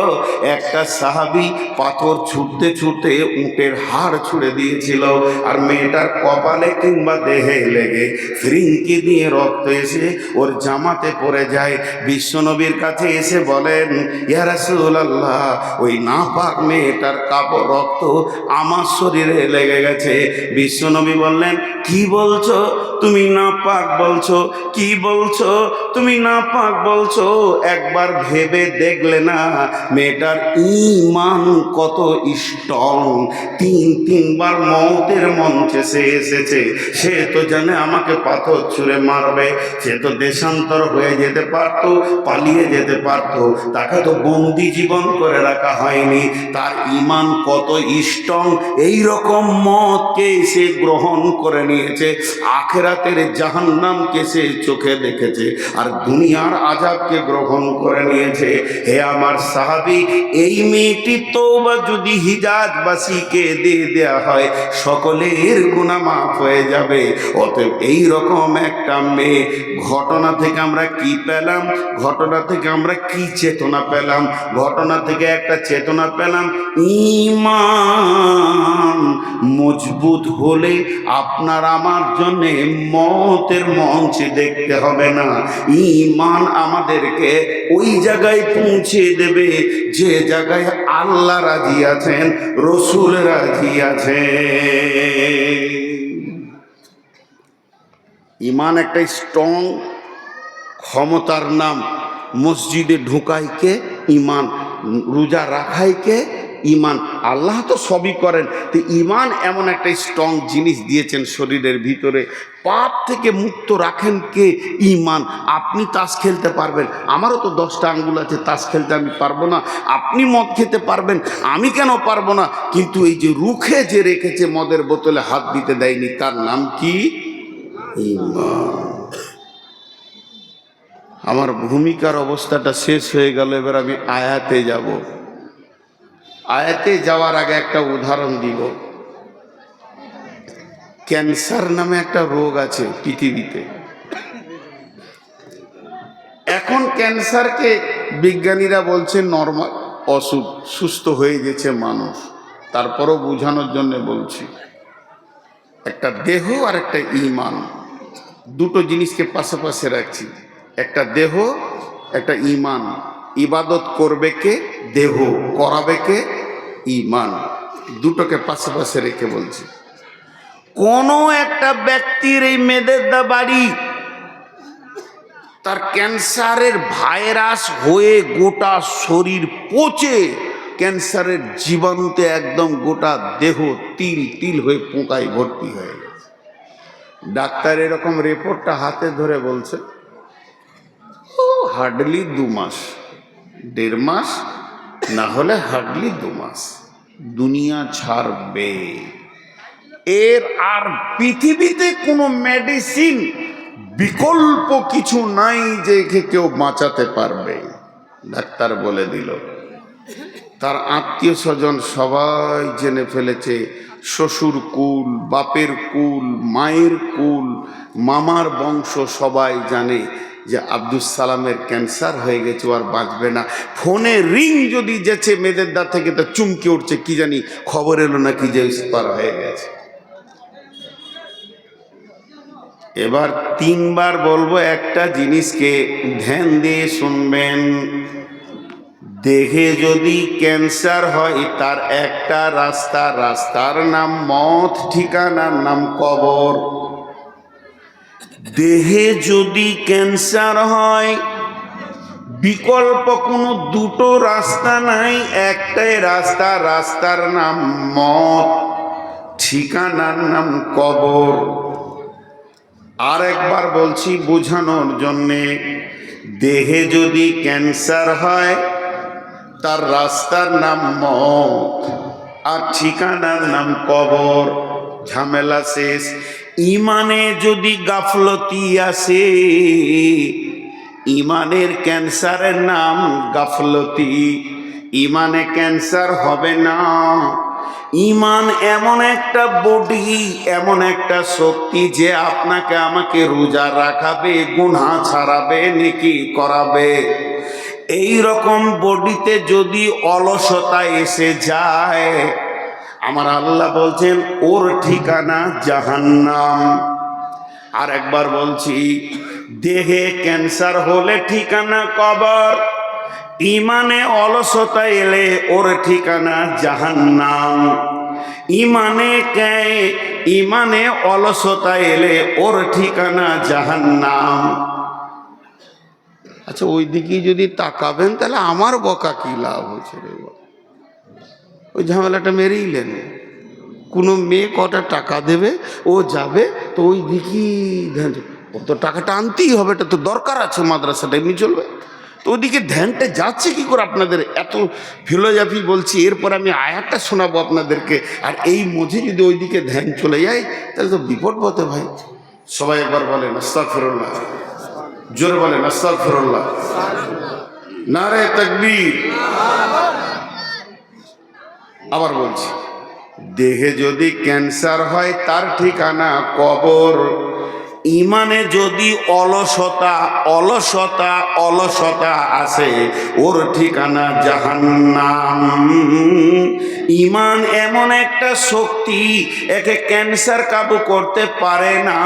একটা সাহাবী পাথর ছুটতে ছুটতে উটের হাড় ছুঁড়ে দিয়েছিল, আর মেয়েটার কপালে কিংবা দেহে লেগে ফিরিঙ্কি দিয়ে রক্ত এসে ওর জামাতে পড়ে যায়। বিশ্বনবীর কাছে এসে বলেন, ইয়া রাসূলুল্লাহ, ওই নাপাক মেয়েটার কাপড় রক্ত আমার শরীরে লেগে গেছে। বিশ্বনবী বললেন, কি বলছো তুমি নাপাক বলছো? কি বলছো তুমি নাপাক বলছো? একবার ভেবে দেখলে না মেয়েটার ঈমান কত স্ট্রং? তিনবার মওতের মঞ্চে সে এসেছে। সে তো জানে আমাকে পাথর ছুঁড়ে মারবে, সে তো দেশান্তর হয়ে যেতে পারতো, পালিয়ে যেতে পারতো, তাকে তো বন্দি জীবন করে রাখা হয়নি। তার ঈমান কত স্ট্রং, এই রকম মতকে সে গ্রহণ করে নিয়েছে। আখিরাতের জাহান্নামকে সে চোখে দেখেছে আর দুনিয়ার আযাবকে গ্রহণ করে নিয়েছে। হে আমার সাহাবী, এই মেয়েটি তওবা যদি হিজাজবাসীকে দিয়ে দেয়া হয়, সকলের গুনাহ মাফ হয়ে যাবে। অতএব এই রকম একটা মেয়ে, ঘটনা থেকে আমরা কি পেলাম? ঘটনা থেকে আমরা কি চেতনা পেলাম? ঘটনা থেকে একটা চেতনা পেলাম, ঈমান মজবুত হলে আপনার আমার জন্য মওতের মঞ্চ দেখতে হবে না। ঈমান আমাদেরকে ওই জায়গায় পৌঁছে দেবে যে জায়গায় আল্লাহ রাজি আছেন, রসুল রাজি আছেন। ঈমান একটা স্ট্রং ক্ষমতার নাম। মসজিদে ঢুকাইকে ঈমান, রোজা রাখাইকে ঈমান। আল্লাহ তো সবই করেন, তো ঈমান এমন একটা স্ট্রং জিনিস দিয়েছেন শরীরের ভিতরে। পাপ থেকে মুক্ত রাখেন কে? ঈমান। আপনি তাস খেলতে পারবেন, আমারও তো 10টা আঙ্গুল আছে, তাস খেলতে আমি পারবো না? আপনি মদ খেতে পারবেন, আমি কেন পারবো না? কিন্তু এই যে রুখে যে রেখেছে, মদের বোতলে হাত দিতে দেয়নি, তার নাম কি? ঈমান। আমার ভূমিকার অবস্থাটা শেষ হয়ে গেল, এবার আমি আয়াতে যাব। আয়াতে যাওয়ার আগে একটা উদাহরণ দিব। ক্যান্সার নামে একটা রোগ আছে পৃথিবীতে। এখন ক্যান্সারকে বিজ্ঞানীরা বলছে নরমাল অসুখ, সুস্থ হয়ে গেছে মানুষ। তারপরও বোঝানোর জন্য বলছি, একটা দেহ আর একটা ঈমান, দুটো জিনিসকে পাশাপাশি রাখছি। একটা দেহ, একটা ঈমান। ইবাদত করবে কে? দেহ। করাবে কে? ঈমান। দুটোকে পাশাপাশি রেখে বলছি। কোনো একটা ব্যক্তির এই মেদেরদা বাড়ি, তার ক্যান্সারের ভাইরাস হয়ে গোটা শরীর পচে ক্যান্সারের জীবাণুতে একদম গোটা দেহ তিল তিল হয়ে পোকায় ভর্তি হয়ে গেছে। ডাক্তার এরকম রিপোর্টটা হাতে ধরে বলছে, হার্ডলি 2 মাস, 1.5 মাস, না হলে হার্ডলি 2 মাস দুনিয়া ছাড়বে। এর আর পৃথিবীতে কোনো মেডিসিন বিকল্প কিছু নাই যে কেউ বাঁচাতে পারবে। ডাক্তার বলে দিল। তার আত্মীয় স্বজন সবাই জেনে ফেলেছে, শ্বশুর কুল, বাপের কুল, মায়ের কুল, মামার বংশ সবাই জানে যে আব্দুল সালামের ক্যান্সার হয়ে গেছে, আর বাঁচবে না। ফোনে রিং যদি যেছে মেদেরদা থেকে, তা চুমকে উঠছে, কি জানি খবর এলো নাকি যে এক্সপায়ার হয়ে গেছে। এবার 3 বার বলবো, একটা জিনিসকে ধ্যান দিয়ে শুনবেন। দেহে যদি ক্যান্সার হয়, তার একটা রাস্তা, রাস্তার নাম মত, ঠিকানার নাম কবর। দেহে যদি ক্যান্সার হয়, বিকল্প কোনো দুটো রাস্তা নাই, একটাই রাস্তা, রাস্তার নাম মত, ঠিকানার নাম কবর। আর একবার বলছি বোঝানোর জন্যে, দেহে যদি ক্যান্সার হয় তার রাস্তার নাম মত আর ঠিকানার নাম কবর, ঝামেলা শেষ। ইমানে যদি গাফলতি আসে, ইমানের ক্যান্সারের নাম গাফলতি, ইমানে ক্যান্সার হবে না। ইমান এমন একটা বডি, এমন একটা শক্তি যে আপনাকে আমাকে রোজা রাখাবে, গুনাহ ছাড়াবে, নেকি করাবে। এই রকম বডিতে যদি অলসতা এসে যায়, আমার আল্লাহ বলছেন ওর ঠিকানা জাহান্নাম। আর একবার বলছি, দেহে ক্যান্সার হলে ঠিকানা কবর, ইমানে অলসতা এলে ওর ঠিকানা জাহান্নাম। ইমানে অলসতা এলে ওর ঠিকানা জাহান্নাম। আচ্ছা, ওই দিকে যদি তাকাবেন তাহলে আমার বকা কি লাভ হয়েছে রে? ওই ঝামেলাটা মেরেইলেন। কোনো মেয়ে কটা টাকা দেবে, ও যাবে, তো ওই দিকেই কত টাকাটা আনতেই হবে, এটা তো দরকার আছে, মাদ্রাসাটা এমনি চলবে। তো ওদিকে ধ্যানটা যাচ্ছে কি করে? আপনাদের এত ফিলোজফি বলছি, এরপর আমি আয়াতটা শোনাবো আপনাদেরকে, আর এই মধ্যে যদি ওইদিকে ধ্যান চলে যায় তাহলে তো বিপদ বটে ভাই। সবাই একবার বলেন আস্তাগফিরুল্লাহ, জোরে বলেন আস্তাগফিরুল্লাহ, নারে তাকবীর। আবার বলছি, দেহে যদি ক্যান্সার হয় তার ঠিকানা কবর, ইমানে যদি অলসতা আসে ওর ঠিকানা জাহান্নাম। ইমান এমন একটা শক্তি, একে ক্যান্সার কাবু করতে পারে না,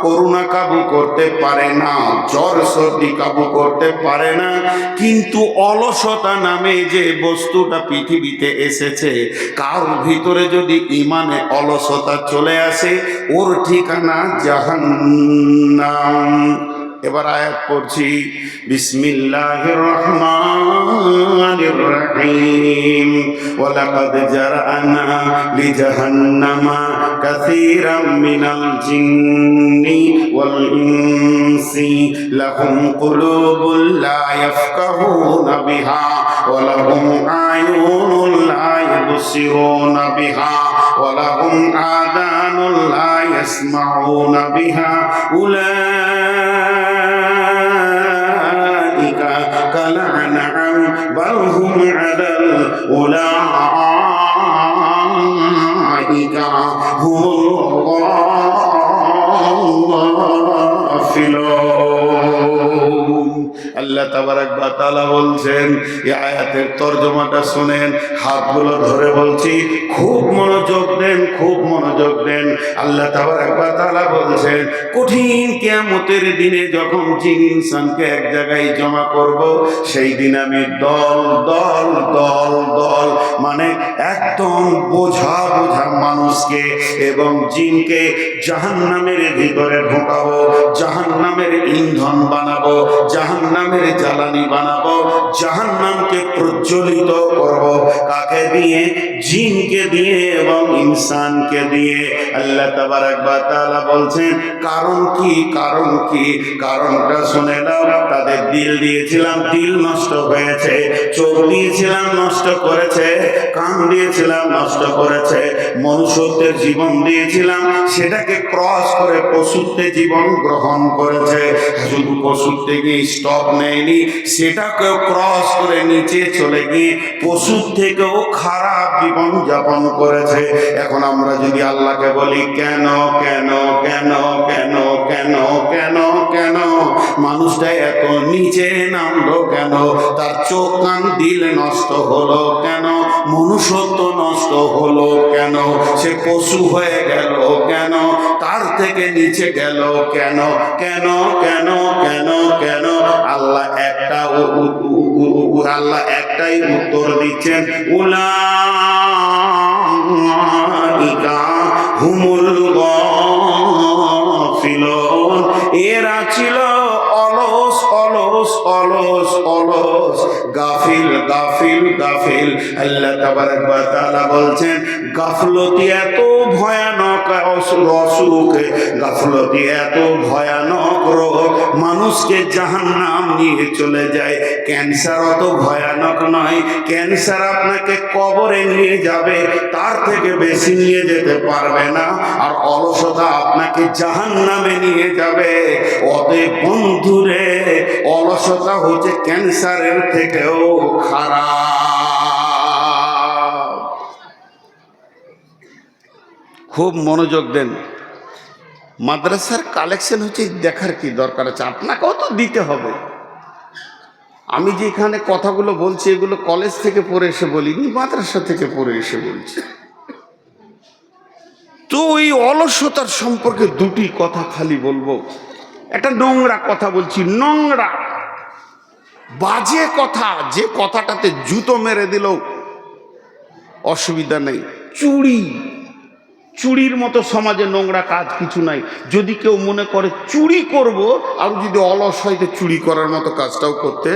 করোনা কাবু করতে পারে না, জ্বর সর্দি কাবু করতে পারে না, কিন্তু অলসতা নামে যে বস্তুটা পৃথিবীতে এসেছে, কার ভিতরে যদি ইমানে অলসতা চলে আসে ওর ঠিকানা জাহান্নাম। এবার আয়াত পড়ছি, বিসমিল্লাহির রহমানির রহিম। ওয়ালাকাদ জারআনা লিজাহান্নামা কাসীরাম মিনাল জিন্নি ওয়াল ইনসি লাহুম কুলুবুন লা ইয়াফকাহুনা বিহা ওয়া লাহুম আয়ুনুন লা ইবসিরুনা বিহা ওয়া লাহুম আযানুন লা ইয়াসমাউনা বিহা উলাইকা কাল আনআম বাল হুম আদাল উলাইকা হুমুল গাফিলুন। আল্লাহ তাবারাক ওয়া তাআলা বলছেন, এই আয়াতের তরজমাটা শুনেন, হাতগুলো ধরে বলছি, খুব মনোযোগ দেন, খুব মনোযোগ দেন। আল্লাহ তাবারাক ওয়া তাআলা বলছেন, কঠিন কিয়ামতের দিনে যখন জিন ইনসানকে এক জায়গায় জমা করব, সেই দিন আমি দল দল দল দল মানে একদম বোঝা বোঝা মানুষকে এবং জিনকে জাহান্নামের ভিতরে ঢোকাবো, জাহান্নামের ইন্ধন বানাবো, জাহান্নামের জ্বালানি বানাবো, জাহান্নামকে প্রজ্বলিত করব। কাকে দিয়ে? জিনকে দিয়ে এবং ইনসানকে দিয়ে। আল্লাহ তাবারাক ওয়া তাআলা বলছেন, কারণ কি? কারণ কি? কারণটা শুনে নাও। তাদের দিল দিয়েছিলাম, দিল নষ্ট হয়েছে, চোখ দিয়েছিলাম, নষ্ট করেছে, কান দিয়েছিলাম, নষ্ট করেছে, মনুষ্যত্বের জীবন দিয়েছিলাম, সেটাকে ক্রস করে পশুত্বে জীবন গ্রহণ করেছে। শুধু পশুত্বে গিয়ে স্টপ নেয়নি, সেটাকেও ক্রস করে নিচে চলে গিয়ে পশুর থেকেও খারাপ জীবন যাপন করেছে। এখন আমরা যদি আল্লাহকে বলি, কেন কেন কেন কেন কেন কেন কেন মানুষটা এত নিচে নামলো কেন? তার চোখ কান দিল নষ্ট হলো কেন? মনুষ্যত্ব নষ্ট হলো কেন? সে পশু হয়ে গেল কেন? তার থেকে নিচে গেল কেন? কেন কেন কেন কেন? আল্লাহ একটাই উত্তর দিচ্ছেন, উলাইকা হুমুল গাফিলুন। এরা ছিল অলস অলস অলস অলস, গাফিল গাফিল গাফিল। আল্লাহ তাবারাক ওয়া তাআলা বলছেন, গাফলতি এত ভয়ানক, অসুখ, গাফলতি এত ভয়ানক রোগ মানুষকে জাহান্নাম নিয়ে চলে যায়। ক্যান্সার অত ভয়ানক নয়, ক্যান্সার আপনাকে কবরে নিয়ে যাবে, তার থেকে বেশি নিয়ে যেতে পারবে না। আর অলসতা আপনাকে জাহান্নামে নিয়ে যাবে। অতএব বন্ধুরে, অলসতা হচ্ছে ক্যান্সারের থেকেও খারাপ। খুব মনোযোগ দেন। মাদ্রাসার কালেকশন হচ্ছে দেখার কি দরকার আছে, আপনাকেও তো দিতে হবে। আমি যে এখানে কথাগুলো বলছি এগুলো কলেজ থেকে পড়ে এসে বলিনি, মাদ্রাসা থেকে পড়ে এসে বলছি। তো ওই অলসতার সম্পর্কে দুটি কথা খালি বলবো। একটা নোংরা কথা বলছি, নোংরা বাজে কথা, যে কথাটাতে জুতো মেরে দিল অসুবিধা নেই। চুরি, চুরির মতো সমাজে নোংরা কাজ কিছু নাই। যদি কেউ মনে করে চুরি করব, আর যদি অলস হয় তো চুরি করার মতো কাজটাও করতে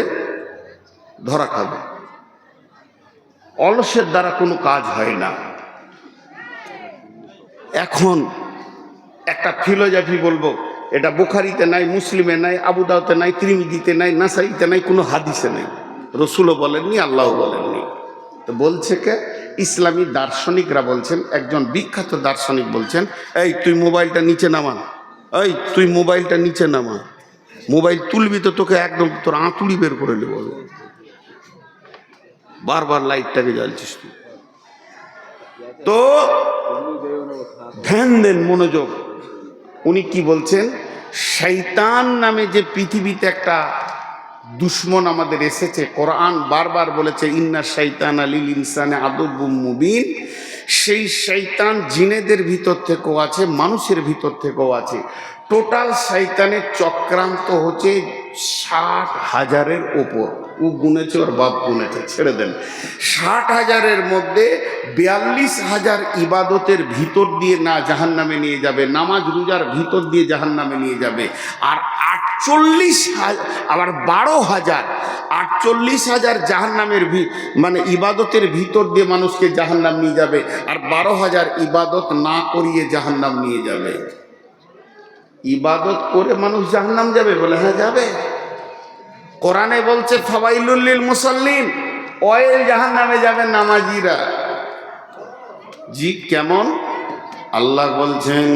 ধরা খাবে। অলসের দ্বারা কোনো কাজ হয় না। এখন একটা ফিলোজফি বলবো, এটা বুখারীতে নাই, মুসলিমে নাই, আবু দাউদে নাই, তিরমিজিতে নাই, নাসাইতে নাই, কোনো হাদিসে নাই, রসুলও বলেননি, আল্লাহও বলেননি। তো বলছে কে? ইসলামী দার্শনিকরা বলছেন। একজন বিখ্যাত দার্শনিক বলছেন, এই তুই মোবাইলটা নিচে নামা, এই তুই মোবাইলটা নিচে নামা, মোবাইল তুলবি তো তোকে একদম তোর আঁতুড়ি বের করে নেব। বারবার লাইটটাকে জ্বালছিস তুই। তো ধ্যান দেন, মনোযোগ। উনি কি বলছেন? শয়তান নামে যে পৃথিবীতে একটা দুশ্মন আমাদের এসেছে, কোরআন বারবার বলেছে ইন্না শাইতানা লিল ইনসানি আদুব্বুম মুবিন। সেই শয়তান জিনেদের ভিতর থেকেও আছে, মানুষের ভিতর থেকেও আছে। টোটাল শয়তানের চক্রান্ত হচ্ছে 60,000-এর ওপর। ও গুনেছে, ওর বাপ গুনেছে, ছেড়ে দেন। 60,000-এর মধ্যে 42,000 ইবাদতের ভিতর দিয়ে না জাহান্নামে নিয়ে যাবে, নামাজ রোজার ভিতর দিয়ে জাহান্নামে নিয়ে যাবে। আর 48,000, আবার 12,000 জাহান্নামের মানে ইবাদতের ভিতর দিয়ে মানুষকে জাহান্নাম নিয়ে যাবে। আর 12,000 ইবাদত না করিয়ে জাহান্নাম নিয়ে যাবে। ইবাদত করে মানুষ জাহান্নাম যাবে বলে? হ্যাঁ যাবে। কোরআনে বলছে ফাওয়াইলুল লিল মুসাল্লিন, ওই জাহান্নামে যাবে নামাজিরা। জি কেমন? আল্লাহ বলছেন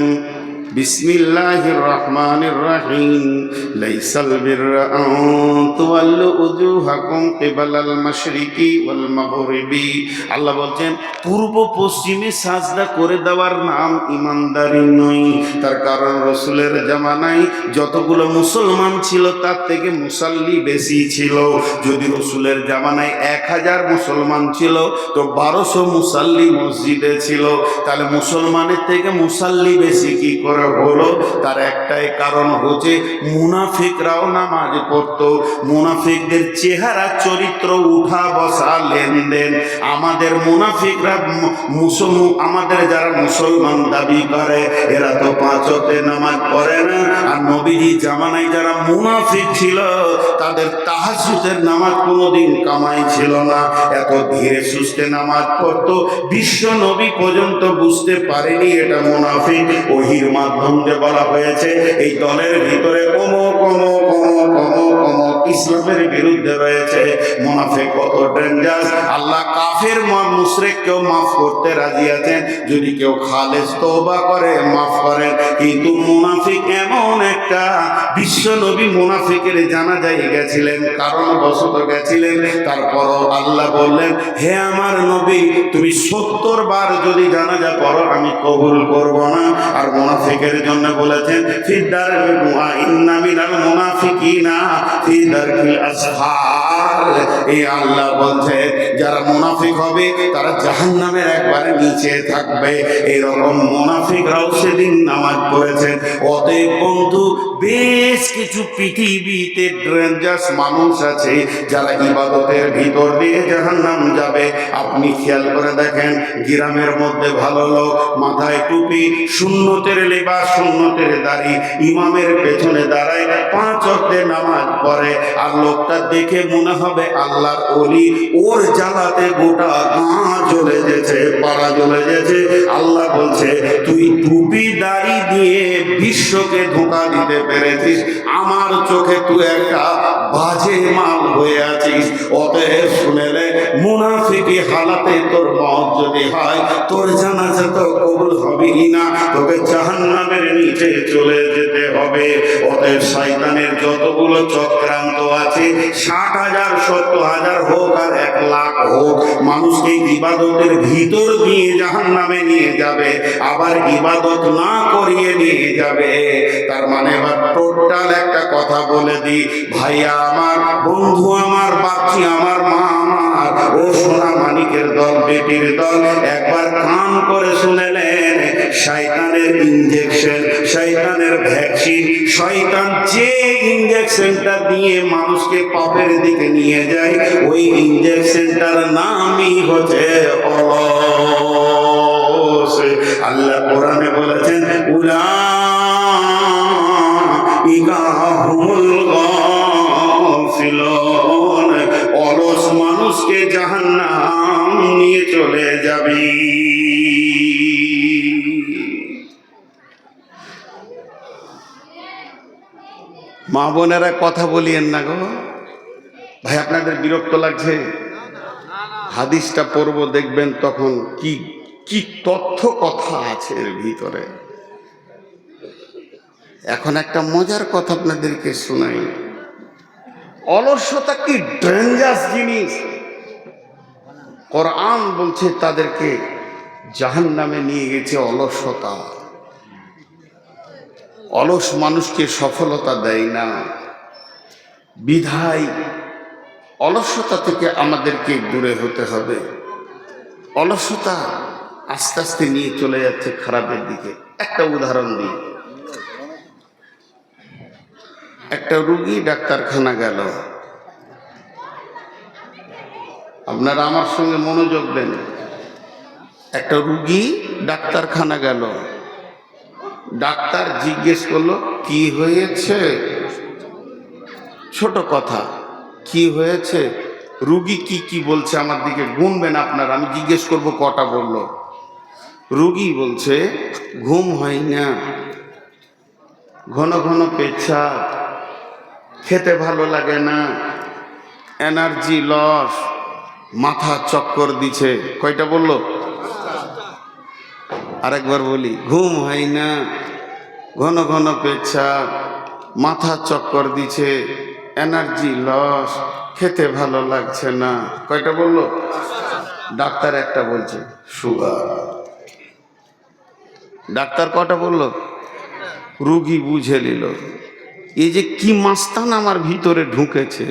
বিসমিল্লাহির রহমানির রহিম, লাইসাল বিররা আন তুওয়াল্লু উজুহাকুম কিবালাল মাশরিকি ওয়াল মাগরিবি। আল্লাহ বলছেন পূর্ব পশ্চিমে সাজদা করে দেওয়ার নাম ইমানদারি নয়। তার কারণ রসুলের জামানায় যতগুলো মুসলমান ছিল তার থেকে মুসাল্লি বেশি ছিল। যদি রসুলের জামানায় 1000 মুসলমান ছিল তো 1200 মুসাল্লি মসজিদে ছিল। তাহলে মুসলমানের থেকে মুসাল্লি বেশি কি করে হলো? তার একটাই কারণ হচ্ছে মুনাফিকরাও নামাজ পড়তো। মুনাফিকদের চেহারা, চরিত্র, উঠা বসা, লেনদেন। আমাদের মুনাফিকরা আমাদের যারা মুসলমান দাবি করে এরা তো 5 ওয়াক্তে নামাজ পড়ে না। আর নবীজি জামানায় যারা মুনাফিক ছিল তাদের তাহাজ্জুদের নামাজ কোনোদিন কামাই ছিল না। এত ধীরে সুস্থে নামাজ পড়তো, বিশ্ব নবী পর্যন্ত বুঝতে পারেনি এটা মুনাফিক। ওহির মাধ্যমে বলা হয়েছে এই দলের ভিতরে অমুক অমুক অমুক অমুক অমুক ইসলামের বিরুদ্ধে রয়েছে। মুনাফিক কত ডেঞ্জার! আল্লাহ কাফের মুশরিককেও মাফ করতে রাজি আছেন যদি কেউ খালেস তওবা করে, মাফ করেন। কিন্তু মুনাফিক এমন একটা, বিশ্ব নবী মুনাফিকের জানাজায় গেছিলেন, কারণ বশত গেছিলেন। তারপরও আল্লাহ বললেন হে আমার নবী তুমি 70 বার যদি জানাজা পড়ো আমি কবুল করব না। আর মুনাফিকের জন্য বলেছেন ফিদ্দার ইন্না মিনাল মুনাফিকিনা ফিদ্দারকিল আসফার। এই আল্লাহ বলছে যারা মুনাফিক হবে তারা জাহান্নামের একবারে নিচে থাকবে। এরকম মুনাফিকরাও সেদিন নামাজ পড়েছেন। অতএব বন্ধু বেশ কিছু পৃথিবীতে ডেঞ্জারাস মানুষ আছে যারা ইবাদতের ভিতর দিয়ে জাহান্নাম যাবে। আপনি খেয়াল করে দেখেন, গ্রামের মধ্যে ভালো লোক, মাথায় টুপি, সুন্নতের লেবাস, সুন্নতের দাড়ি, ইমামের পেছনে দাঁড়ায়, 5 ওয়াক্তের নামাজ পড়ে, আর লোকটা দেখে মনে হবে আল্লাহর ওলি। ওর জ্বালাতে গোটা গাঁ জ্বলে গেছে, পাড়া জ্বলে গেছে। আল্লাহ বলছে, তুই টুপি দাড়ি দিয়ে বিশ্বকে ধোঁকা দিতে পেরেছিস, আমার চোখে তুই একটা বাজে মাল হয়ে আছিস। অতএব শুনেলে, মুনাফিকি হালাতে তোর মত যদি হয়, তোর জানাজা তো কবুল হবেই না, তোকে জাহান্নামের নিচে চলে যেতে হবে। অতএব শয়তানের যতগুলো চক্রান্ত আছে, 60,000 70,000 হোক আর 1 লাখ হোক, মানুষকে ইবাদতের ভিতর দিয়ে জাহান্নামে নিয়ে যাবে, আবার ইবাদত না করিয়ে নিয়ে যাবে। তার মানে এবার টোটাল একটা কথা বলে দিই, ভাইয়া আমার, বন্ধু আমার, বাচ্চি আমার, মা আমার, ও সোনা মানিকের দল, বেটির দল, একবার কান করে শুনেলেন, শয়তানের ইনজেকশন, শয়তানের ভ্যাকসিন, শয়তান যে ইনজেকশনটা দিয়ে মানুষকে পাপের দিকে নিয়ে যায়, ওই ইনজেকশনটার নামই হচ্ছে অলস। আল্লাহ কোরআনে বলেছেন, উলাইকা হুমুল গাফিলুন, অলস মানুষকে জাহান্নাম নিয়ে চলে যাবে। মা বোনেরা কথা বলিয়েন না গো ভাই, আপনাদের বিরক্ত লাগছে? হাদিসটা পড়ব, দেখবেন তখন কি কি তথ্য কথা আছে এর ভিতরে। এখন একটা মজার কথা আপনাদেরকে শোনাই। অলসতা কি ডেঞ্জারাস জিনিস। কোরআন বলছে তাদেরকে জাহান্নামে নিয়ে গেছে অলসতা। অলস মানুষকে সফলতা দেয় না, বিধায় অলসতা থেকে আমাদেরকে দূরে হতে হবে। অলসতা আস্তে আস্তে নিয়ে চলে যাচ্ছে খারাপের দিকে। একটা উদাহরণ দিই, একটা রুগী ডাক্তারখানা গেল, আপনারা আমার সঙ্গে মনোযোগ দেন। একটা রুগী ডাক্তারখানা গেল, ডাক্তার জিজ্ঞেস করলো কি হয়েছে, ছোট কথা, কি হয়েছে? রুগী কি কি বলছে আমার দিকে গুনবেন আপনারা, আমি জিজ্ঞেস করব কটা বললো। রুগী বলছে ঘুম হয় না, ঘন ঘন পেচ্ছাপ, খেতে ভালো লাগে না, এনার্জি লস, মাথা চক্কর দিছে। কয়টা বললো? আরেকবার বলি, ঘুম হয় না, ঘন ঘন পেচ্ছাপ, মাথা চক্কর দিছে, এনার্জি লস, খেতে ভালো লাগছে না। কয়টা বললো? ডাক্তার একটা বলছে সুগার। ডাক্তার কটা বললো? রুগী বুঝে নিল, এই যে কি মাস্তান আমার ভিতরে ঢুকেছে,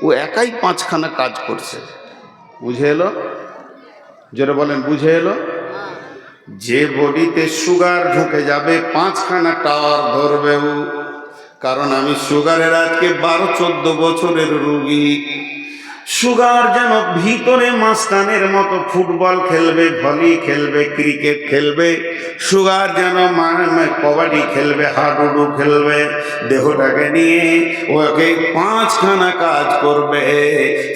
ও একাই 5খানা কাজ করছে। বুঝে এলো? জোরে বলেন, বুঝে এলো? যে বডিতে সুগার ঢুকে যাবে 5খানা টাওয়ার ধরবেও। কারণ আমি সুগারের আজকে 12-14 বছরের রুগী। সুগার যেন ভিতরে মাস্তানের মতো ফুটবল খেলবে, ভলি খেলবে, ক্রিকেট খেলবে। সুগার যেন কবাডি খেলবে, হাডুডু খেলবে, দেহটাকে নিয়ে ওকে 5খানা কাজ করবে।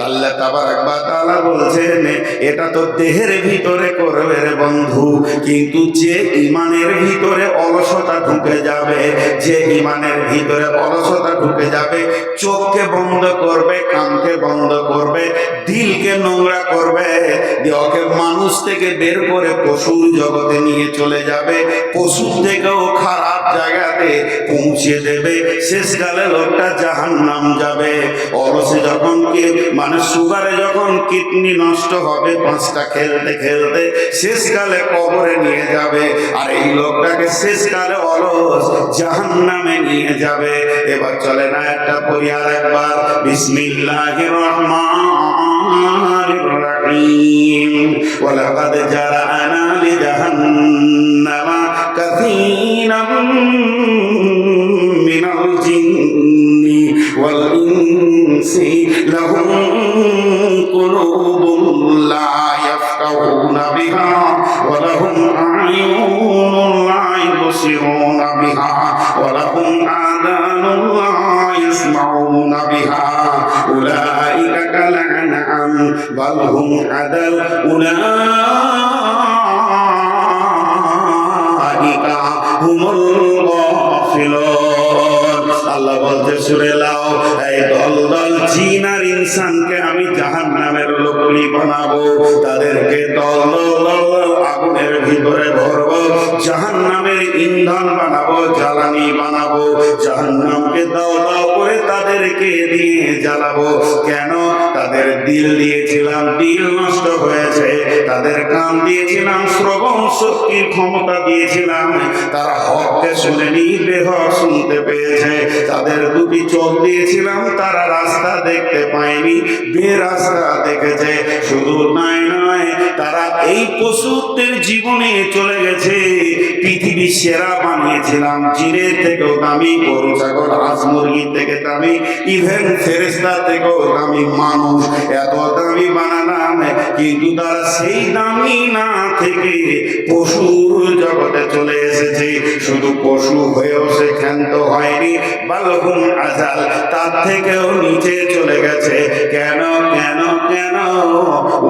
আল্লাহ তাবারাক ওয়া তাআলা বলছেন, এটা তো দেহের ভিতরে করবে রে বন্ধু, কিন্তু যে ইমানের ভিতরে অলসতা ঢুকে যাবে, যে ইমানের ভিতরে অলসতা ঢুকে যাবে, চোখকে বন্ধ করবে, কানকে বন্ধ করবে, দিলকে নোংরা করবে, ওকে মানুষ থেকে বের করে পশুর জগতে নিয়ে চলে যাবে, পশুর থেকেও খারাপ জায়গাতে পৌঁছে দেবে। শেষকালে লোকটা জাহান্নাম যাবে। অলসে যখন সুগারে যখন কিডনি নষ্ট হবে 5টা খেলতে খেলতে, শেষকালে কবরে নিয়ে যাবে। আর এই লোকটাকে শেষকালে অলস জাহান্নামে নিয়ে যাবে। এবার চলে না একটা পরিহার, একবার বিসমিল্লাহির রহমানির রহিম। ওয়ালাকাদ জারানা লিজাহান্নামা কাসীরাম মিনাল ইনসি লাহুম কুলুবুন লা ইয়াফকাহুনা বিহা ওয়া লাহুম আ'য়ুনুন লা ইবসিরুনা বিহা ওয়া লাহুম আযানুন লা ইয়াসমাউনা বিহা উলাইকা কাল আনআম বাল হুম আদাল উলাইকা হুমুল গাফিলুন। আল্লাহ বলতে সূরা লাও, এই দল দল জিন আর ইনসানকে আমি জাহান্নামের লোকলি বানাবো, তাদেরকে দল দল আগুনের ভিতরে ভরবো, জাহান্নামের ইন্ধন বানাবো, জ্বালানি বানাবো, জাহান্নামকে দাও দাও করে তাদেরকে দিয়ে জ্বালাবো। কেন? তাদের দিল দিয়েছিলাম, দিল নষ্ট হয়েছে, তাদের কান দিয়েছিলাম, শ্রবণ শক্তির ক্ষমতা দিয়েছিলাম, তারা হককে শুনেনি, বেহক শুনতে পেয়েছে। তাদের দুটি চোখ দিয়েছিলাম, তারা রাস্তা দেখতে পায়নি, বেরাস্তা দেখেছে। শুধু তাই নয়, তারা এই পশুদের জীবনে চলে গেছে। পৃথিবীর সেরা বানিয়েছিলাম, জিনের থেকেও দামি, গরু ছাগল হাঁস মুরগির থেকে দামি, ইভেন ফেরেশতা থেকেও দামি মানুষ, এত দামি বানালাম, কিন্তু তারা সেই দামি না থেকে পশুর জগতে চলে এসেছে। শুধু পশু হয়েও সে ক্ষান্ত হয়নি, বালহুম আজাল, তার থেকেও নিচে চলে গেছে। কেন কেন কেন?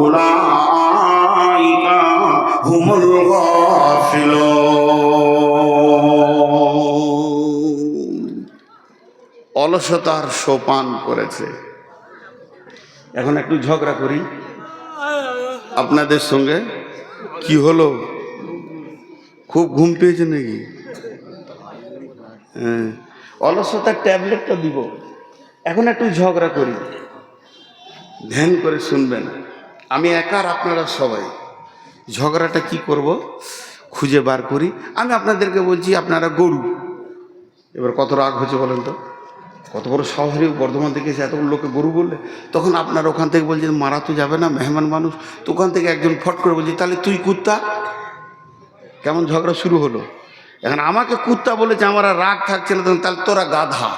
উলাইকা হুমুল গাফিলুন। অলসতার সোপান করেছে। এখন একটু ঝগড়া করি আপনাদের সঙ্গে। কি হলো, খুব ঘুম পেয়েছে নাকি? হ্যাঁ, অলসতার ট্যাবলেটটা দিব। এখন একটু ঝগড়া করি, ধ্যান করে শুনবেন। আমি একার, আপনারা সবাই। ঝগড়াটা কি করব খুঁজে বার করি। আমি আপনাদেরকে বলছি আপনারা গরু। এবার কত রাগ হচ্ছে বলেন তো? কত বড় শহরে বর্ধমান থেকে এসে এতগুলো লোকে গরু বললে, তখন আপনারা ওখান থেকে বলছেন মারা তো যাবে না, মেহমান মানুষ। তো ওখান থেকে একজন ফট করে বলছে তাহলে তুই কুত্তা। কেমন ঝগড়া শুরু হলো। এখন আমাকে কুত্তা বলেছে, আমার আর রাগ থাকছে না, তখন তাহলে তোরা গাধা।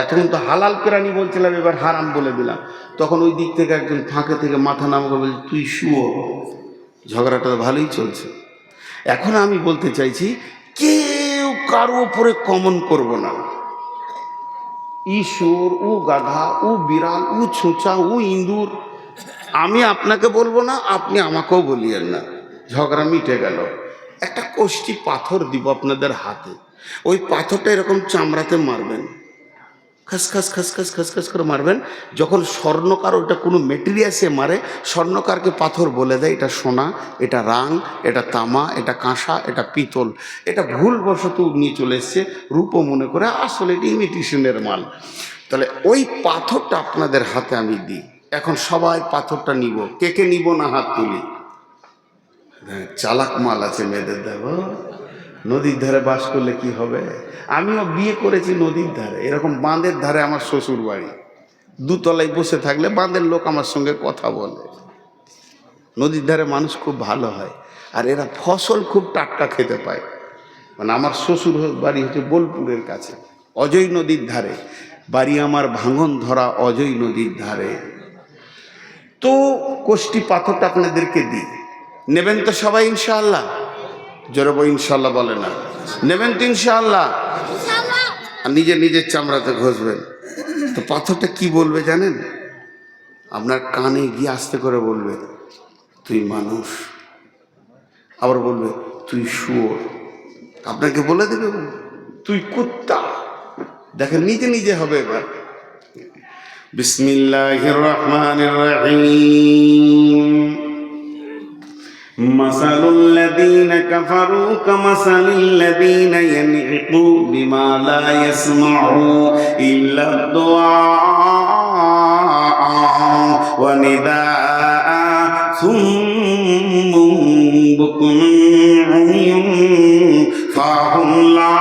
এতক্ষণ তো হালাল প্রাণী বলছিলাম, এবার হারাম বলে দিলাম। তখন ওই দিক থেকে একজন ফাঁকে থেকে মাথা নাম করে বলছে তুই শুয়ো। ঝগড়াটা ভালোই চলছে। এখন আমি বলতে চাইছি, কেউ কারো উপরে কমন করব না। ঈশ্বর, ও গাধা, ও বিড়াল, ও ছুঁচা, ও ইঁদুর, আমি আপনাকে বলবো না, আপনি আমাকেও বলিয়েন না। ঝগড়া মিটে গেল। একটা কষ্টি পাথর দিব আপনাদের হাতে। ওই পাথরটা এরকম চামড়াতে মারবেন, খসখস খসখস খসখস করে মারবেন। যখন স্বর্ণকার ওইটা কোনো মেটেরিয়ালসে মারে, স্বর্ণকারকে পাথর বলে দেয় এটা সোনা, এটা রাং, এটা তামা, এটা কাঁসা, এটা পিতল। এটা ভুলবশত নিয়ে চলে এসছে রূপো মনে করে, আসলে এটা ইমিটেশনের মাল। তাহলে ওই পাথরটা আপনাদের হাতে আমি দিই। এখন সবাই পাথরটা নিব। কে কে নিব না হাত তুলি। হ্যাঁ, চালাক মাল আছে মেয়েদের। দেখো, নদীর ধারে বাস করলে কি হবে। আমিও বিয়ে করেছি নদীর ধারে, এরকম বাঁধের ধারে আমার শ্বশুর বাড়ি। দুতলায় বসে থাকলে বাঁধের লোক আমার সঙ্গে কথা বলে। নদীর ধারে মানুষ খুব ভালো হয়, আর এরা ফসল খুব টাটকা খেতে পায়। মানে আমার শ্বশুর বাড়ি হচ্ছে বোলপুরের কাছে, অজয় নদীর ধারে বাড়ি আমার, ভাঙন ধরা অজয় নদীর ধারে। তো কোষ্টি পাথরটা আপনাদেরকে দিই, নেবেন তো সবাই ইনশাআল্লাহ? জোরে ইনশাআল্লাহ বলে না, নেবেন তো ইনশাআল্লাহ? আর নিজে নিজের চামড়াতে ঘষবেন। তো পাথরটা কি বলবে জানেন? আপনার কানে গিয়ে আস্তে করে বলবে তুই মানুষ, আবার বলবে তুই শুয়োর, আপনাকে বলে দেবে তুই কুত্তা। দেখেন নিজে নিজে হবে। এবার বিসমিল্লাহির রহমানির রহিম। মাসালুল লাযীনা কাফারু কামাসালিল লাযীনা ইয়ানঈকু বিমা লা ইয়াসমাউ ইল্লা দুআ ওয়া নিদাআ সুম্মুম বুকুমুন উময়ুন ফাহুম লা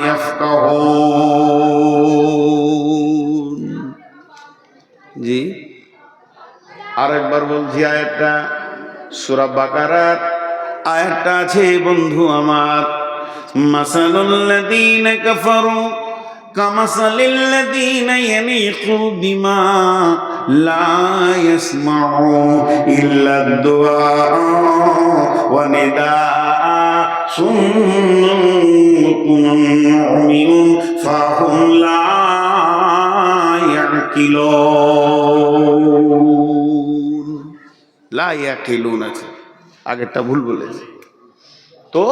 ইয়াফকাহুন। জি, আরেকবার বলছি আয়াতটা, সূরা বাকারার আয়াতটা আছে বন্ধু আমার। মাসালুল লাযীনা কাফারু কামাসালিল্লাযীনা ইয়ানিকু বিমা লা ইয়াসমাউ ইল্লা দুআ ওয়া নিদাআ সুম্মুন উমিয়ুন ফাহুম লা ইয়াকিলুন। লা ইয়াকিলুন আছে, আগেরটা ভুল বলেছে। তো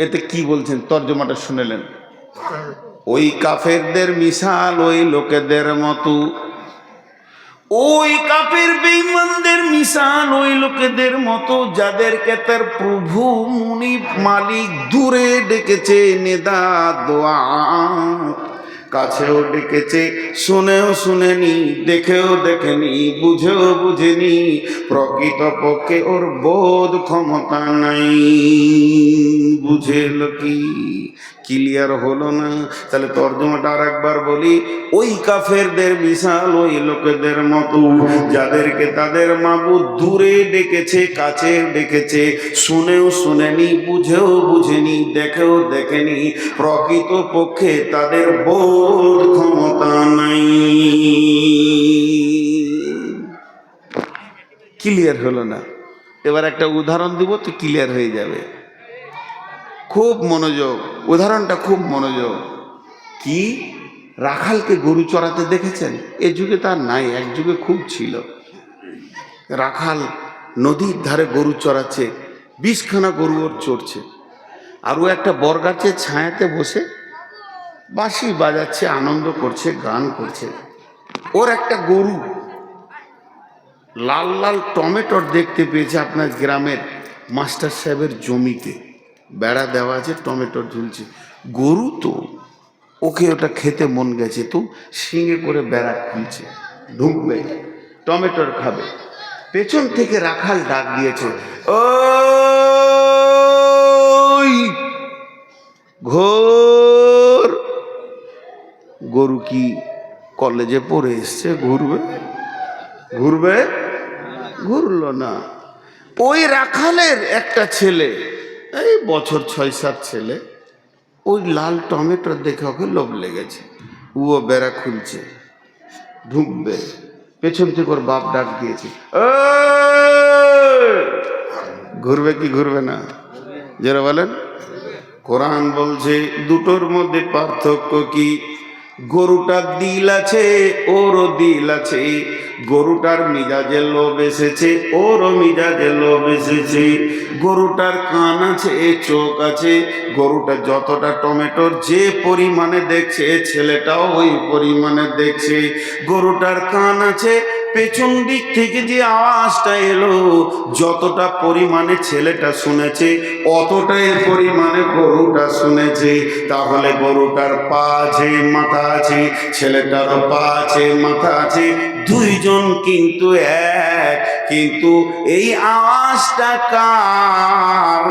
এতে কি বলছেন, তর্জমাটা শুনেলেন? ওই কাফেরদের মিশাল ওই লোকেদের মতো, ওই কাফের বেঈমানদের মিশাল ওই লোকেদের মতো যাদেরকে তার প্রভু মুনিব মালিক দূরে ডেকেছে, নেদা দোয়া, কাছেও ডেকেছে, শুনেও শুনেনি, দেখেও দেখেনি, বুঝেও বুঝেনি, প্রকৃতপক্ষে ওর বোধ ক্ষমতা নাই। বুঝেল কি? ক্লিয়ার হলো না? তাহলে তর্জমাটা আর একবার বলি। ওই কাফেরদের মিশাল ওই লোকেদের মতো যাদেরকে তাদের মাবুদ দূরে ডেকেছে, কাছে ডেকেছে, শুনেও শুনেনি, বুঝেও বুঝেনি, দেখেও দেখেনি, প্রকৃতপক্ষে তাদের বোধ ক্ষমতা নাই। ক্লিয়ার হলো না? এবার একটা উদাহরণ দিব তো ক্লিয়ার হয়ে যাবে। খুব মনোযোগ, উদাহরণটা খুব মনোযোগ। কি? রাখালকে গরু চড়াতে দেখেছেন? এ যুগে তার নাই, এক যুগে খুব ছিল। রাখাল নদীর ধারে গরু চড়াচ্ছে, 20খানা গরু ওর চড়ছে, আর ও একটা বরগাছের ছায়াতে বসে বাঁশি বাজাচ্ছে, আনন্দ করছে, গান করছে। ওর একটা গরু লাল লাল টমেটোর দেখতে পেয়েছে আপনার গ্রামের মাস্টার সাহেবের জমিতে, বেড়া দেওয়া আছে, টমেটোর ঝুলছে। গরু তো ওকে ওটা খেতে মন গেছে, তো শিঙে করে বেড়া খুলছে, ঢুকবে, টমেটোর খাবে। পেছন থেকে রাখাল ডাক দিয়েছে, ওই ঘোর। গরু কি কলেজে পড়ে এসছে ঘুরবে? ঘুরবে? ঘুরলো না। ওই রাখালের একটা ছেলে, এই বছর 6-7 ছেলে, ওই লাল টমেটো দেখে ওকে লোভ লেগেছে, ও বেড়া খুলছে, ঢুকবে, পেছন থেকে ওর বাপ ডাক দিয়েছে, ঘুরবে কি ঘুরবে না? যারা বলেন, কোরআন বলছে দুটোর মধ্যে পার্থক্য কি? গরুটার দিল আছে, ওরও দিল আছে। গরুটার মিজাজে লোভ এসেছে, ওরও মিজাজে লোভ এসেছে। গরুটার কান আছে, চোখ আছে। গরুটা যতটা টমেটোর যে পরিমাণে দেখছে, ছেলেটাও ওই পরিমাণে দেখছে। গরুটার কান আছে, পেছন দিক থেকে যে আওয়াজটা এলো, যতটা পরিমাণে ছেলেটা শুনেছে, অতটাই পরিমাণে গরুটা শুনেছে। তাহলে গরুটার পা আছে, মাথা আছে, ছেলেটারও পা আছে, মাথা আছে, দুইজন কিন্তু এক। কিন্তু এই আওয়াজটা কার?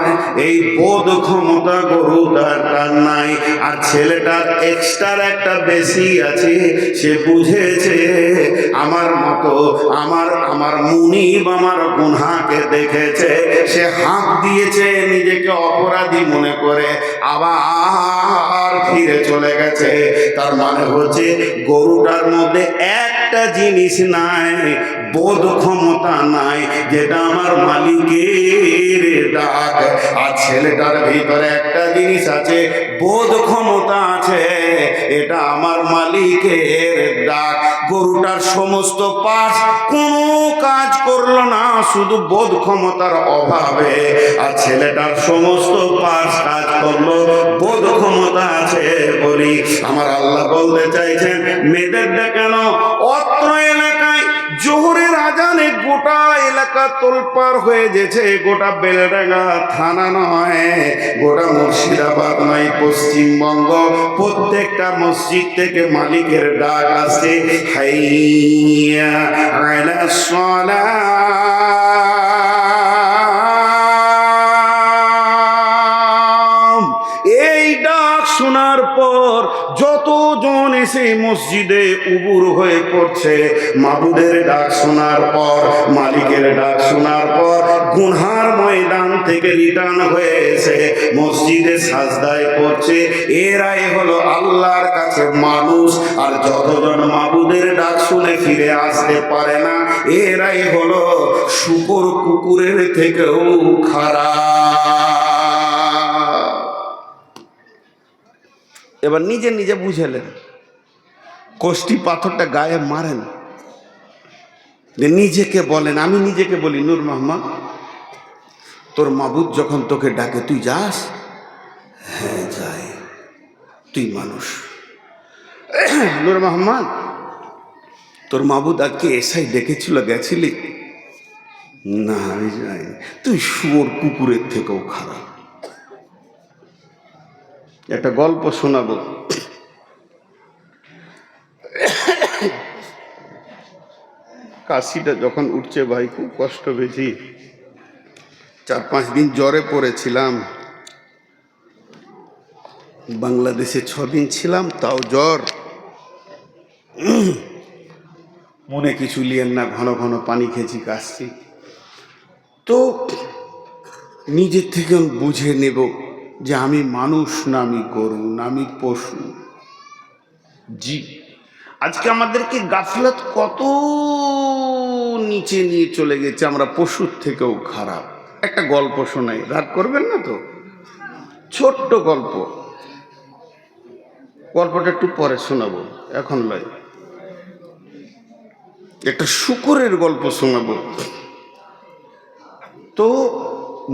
এই বোধ ক্ষমতা গরুটার নাই। আর ছেলেটার এক্সট্রা একটা বেশি আছে, সে বুঝেছে আমার মতো, আমার মুনিব আমার গুনহাকে দেখেছে, সে হাঁক দিয়েছে, নিজেকে অপরাধী মনে করে আবার ফিরে চলে গেছে। তার মানে হচ্ছে গরুটার মধ্যে একটা জিনিস নাই, বোধ ক্ষমতা নাই, যেটা আমার মালিকের ডাক। আর ছেলেটার ভিতরে একটা জিনিস আছে, বোধ ক্ষমতা আছে, এটা আমার মালিকের ডাক। গরুটার সমস্ত পাশ কোনো কাজ করলো না, শুধু বোধ ক্ষমতার অভাবে। আর ছেলেটার সমস্ত পাশ কাজ করলো, বোধ ক্ষমতা আছে বলি। আমার আল্লাহ বলতে চাইছেন, মেয়েদের কেন অত্র এলাকায় জোহরের আজানে গোটা এলাকা তোলপাড় হয়ে গেছে। গোটা বেলডাঙ্গা থানা নয়, গোটা মুর্শিদাবাদ নয়, পশ্চিমবঙ্গ, প্রত্যেকটা মসজিদ থেকে মালিকের ডাক আসছে, হাইয়া আলাস সালাহ। এই ডাক শোনার পর যতজন এসে মসজিদে উবুর হয়ে পড়ছে, মাবুদের ডাক শোনার পর, মালিকের ডাক শোনার পর গুনহার ময়দান থেকে রিটার্ন হয়ে এসে মসজিদে সাজদায় পড়ছে, এরাই হলো আল্লাহর কাছে মানুষ। আর যতজন মাবুদের ডাক শুনে ফিরে আসতে পারে না, এরাই হলো শুকর কুকুরের থেকেও খারাপ। এবার নিজে নিজে বুঝেলেন, কষ্টি পাথরটা গায়ে মারেন, নিজেকে বলেন। আমি নিজেকে বলি, নূর মোহাম্মদ, তোর মাবুদ যখন তোকে ডাকে তুই যাস? হ্যাঁ যাই। তুই মানুষ। নূর মোহাম্মদ, তোর মাবুদ আজকে এসাই ডেকেছিল, গেছিলি? না আমি যাই। তুই শুয়োর কুকুরের থেকেও খারাপ। একটা গল্প শোনাবো। কাশিটা যখন উঠছে ভাই, খুব কষ্ট পেয়েছি। 4-5 দিন জ্বরে পড়েছিলাম। বাংলাদেশে 6 দিন ছিলাম, তাও জ্বর। মনে কিছু লিয়েন না, ঘন ঘন পানি খেয়েছি, কাশছি। তো নিজের থেকে বুঝে নেব যে আমি মানুষ না আমি গরু না আমি পশু। জি, আজকে আমাদেরকে গাফলত কত নিচে নিয়ে চলে গেছে, আমরা পশুর থেকেও খারাপ। একটা গল্প শোনাই, রাগ করবেন না তো? ছোট্ট গল্প, গল্পটা একটু পরে শোনাবো, এখন নয়। একটা শুকরের গল্প শোনাবো। তো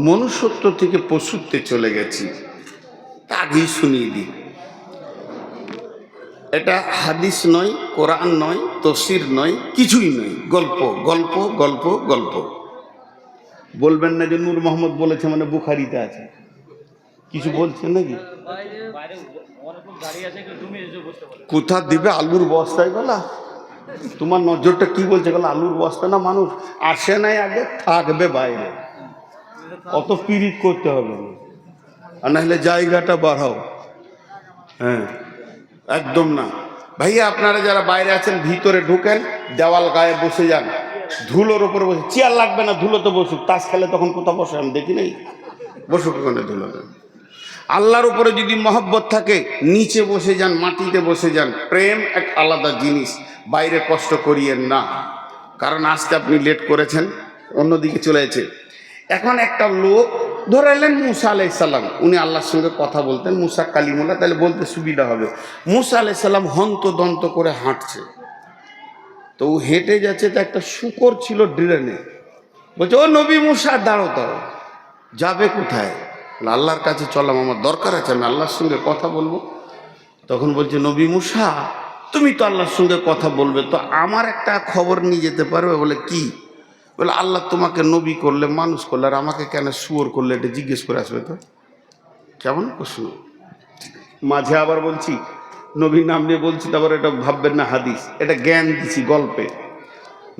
মনুষ্যত্ব থেকে পশুত্বে চলে গেছি, তা আগেই শুনিয়ে দিই। এটা হাদিস নয়, কোরআন নয়, তফসির নয়, কিছুই নয়, গল্প গল্প গল্প গল্প। বলবেন না যে নূর মোহাম্মদ বলেছে মানে বুখারিতে আছে, কিছু বলছেন নাকি? কোথা দিবে আলুর বস্তায় গলা? তোমার নজরটা কি বলছে গেল? আলুর বস্তা না মানুষ? আসে নাই আগে, থাকবে বাইরে। অত পিরিত করতে হবে না, আর নাহলে জায়গাটা বাড়াও। হ্যাঁ, একদম না ভাইয়া। আপনারা যারা বাইরে আছেন ভিতরে ঢুকেন, দেওয়াল গায়ে বসে যান, ধুলোর ওপরে বসে। চেয়ার লাগবে না, ধুলোতে বসুক। তাস খেলে তখন কোথাও বসে আমি দেখি নেই, বসুক ওখানে ধুলোতে। আল্লাহর উপরে যদি মহব্বত থাকে, নিচে বসে যান, মাটিতে বসে যান। প্রেম এক আলাদা জিনিস, বাইরে কষ্ট করিয়েন না। কারণ আজকে আপনি লেট করেছেন, অন্যদিকে চলে গেছে। এখন একটা লোক ধরে এলেন মুসা আলাইসাল্লাম, উনি আল্লাহর সঙ্গে কথা বলতেন, মুসা কালিমুল্লাহ, তাহলে বলতে সুবিধা হবে। মুসা আলাইসাল্লাম হন্তদন্ত করে হাঁটছে, তো ও হেঁটে যাচ্ছে, তো একটা শূকর ছিল ড্রেনে। বলছে, ও নবী মুসা, দাঁড়ো দাঁড়ো। যাবে কোথায়? আল্লাহর কাছে চললাম, আমার দরকার আছে, আমি আল্লাহর সঙ্গে কথা বলবো। তখন বলছে, নবী মুসা, তুমি তো আল্লাহর সঙ্গে কথা বলবে, তো আমার একটা খবর নিয়ে যেতে পারবে? বলে কি? বলে, আল্লাহ তোমাকে নবী করলে, মানুষ করলে, আর আমাকে কেন শুয়োর করলে, এটা জিজ্ঞেস করে আসবে। তো কেমন প্রশ্ন। মাঝে আবার বলছি, নবীর নাম নিয়ে বলছি, তারপর এটা ভাববেন না হাদিস, এটা জ্ঞান দিছি গল্পে।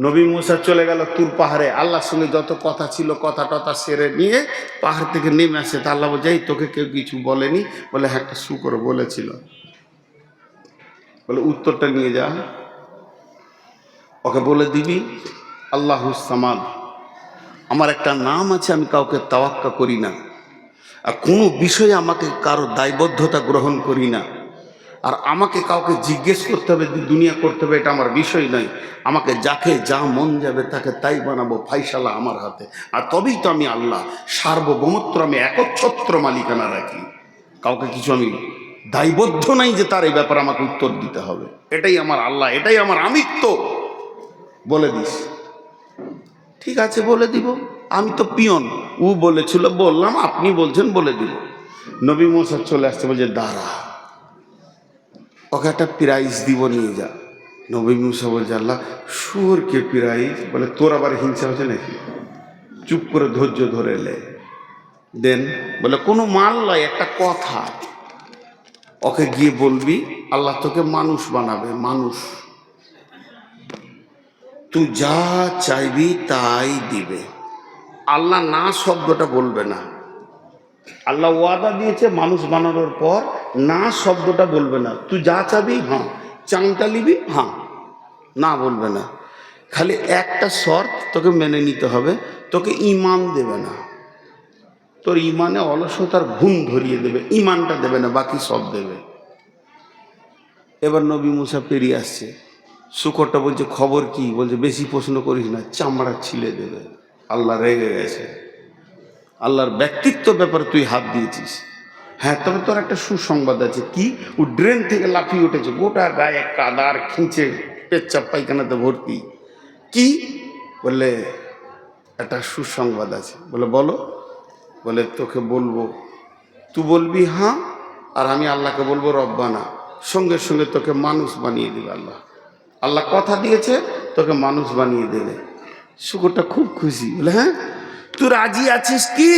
নবী মুসা চলে গেল তুর পাহাড়ে, আল্লাহর সঙ্গে যত কথা ছিল কথা টথা সেরে নিয়ে পাহাড় থেকে নেমে আসে। তা আল্লাহ বলছে, এই তোকে কেউ কিছু বলেনি? বলে, হ্যাঁ একটা শূকর বলেছিল। বলে, উত্তরটা নিয়ে যা, ওকে বলে দিবি আল্লাহুস সামাদ, আমার একটা নাম আছে, আমি কাউকে তাওয়াক্কা করি না, আর কোনো বিষয়ে আমাকে কারো দায়বদ্ধতা গ্রহণ করি না, আর আমাকে কাউকে জিজ্ঞেস করতে হবে, দুনিয়া করতে হবে, এটা আমার বিষয় নয়। আমাকে যাকে যা মন যাবে তাকে তাই বানাবো, ফাইসালা আমার হাতে। আর তবেই তো আমি আল্লাহ, সার্বভৌমত্ব আমি একচ্ছত্র মালিকানা রাখি, কাউকে কিছু আমি দায়বদ্ধ নাই যে তার এই ব্যাপারে আমাকে উত্তর দিতে হবে। এটাই আমার আল্লাহ, এটাই আমার আমিত্ব। বলে দিস। ঠিক আছে, বলে দিব, আমি তো পিয়ন। ও বলেছিল বললাম, আপনি বলছেন বলে দিব। নবী মুসা চলে আসছে, বলছে দাঁড়া, ওকে একটা প্রাইজ দিব, নিয়ে যা। নবী মুসা বলছে, আল্লাহ শুয়োরকে প্রাইজ? বলে, তোর আবার হিংসা হচ্ছে নাকি? চুপ করে ধৈর্য ধরে এলে দেন। বলে, কোনো মাল নয়, একটা কথা। ওকে গিয়ে বলবি আল্লাহ তোকে মানুষ বানাবে, মানুষ। তুই যা চাইবি তাই দিবে। আল্লাহ না শব্দটা বলবে না। আল্লাহ ওয়াদা দিয়েছে, মানুষ বানানোর পর না শব্দটা বলবে না, তুই যা চাবি হ্যাঁ, চাংটা নিবি হ্যাঁ, না বলবে না। খালি একটা শর্ত তোকে মেনে নিতে হবে, তোকে ইমান দেবে না, তোর ইমানে অলসতার ঘুম ধরিয়ে দেবে, ইমানটা দেবে না, বাকি সব দেবে। এবার নবী মুসা পেরিয়ে আসছে, শুকরটা বলছে খবর কি? বলছে বেশি প্রশ্ন করিস না, চামড়া ছিলে দেবে। আল্লাহ রেগে গেছে, আল্লাহর ব্যক্তিত্ব ব্যাপারে তুই হাত দিয়েছিস। হ্যাঁ, তবে তোর একটা সুসংবাদ আছে। কি? ও ড্রেন থেকে লাফিয়ে উঠেছে, গোটা গায়ে কাদার খিঁচে পেচ্ছাপ পায়খানাতে ভর্তি। কি? বললে একটা সুসংবাদ আছে। বলে বলো। বলে তোকে বলবো, তুই বলবি হ্যাঁ, আর আমি আল্লাহকে বলবো রব্বানা, সঙ্গে সঙ্গে তোকে মানুষ বানিয়ে দেবে আল্লাহ। আল্লাহ কথা দিয়েছে, তোকে মানুষ বানিয়ে দেবে। শুকরটা খুব খুশি। বলে হ্যাঁ, তুই রাজি আছিস কি?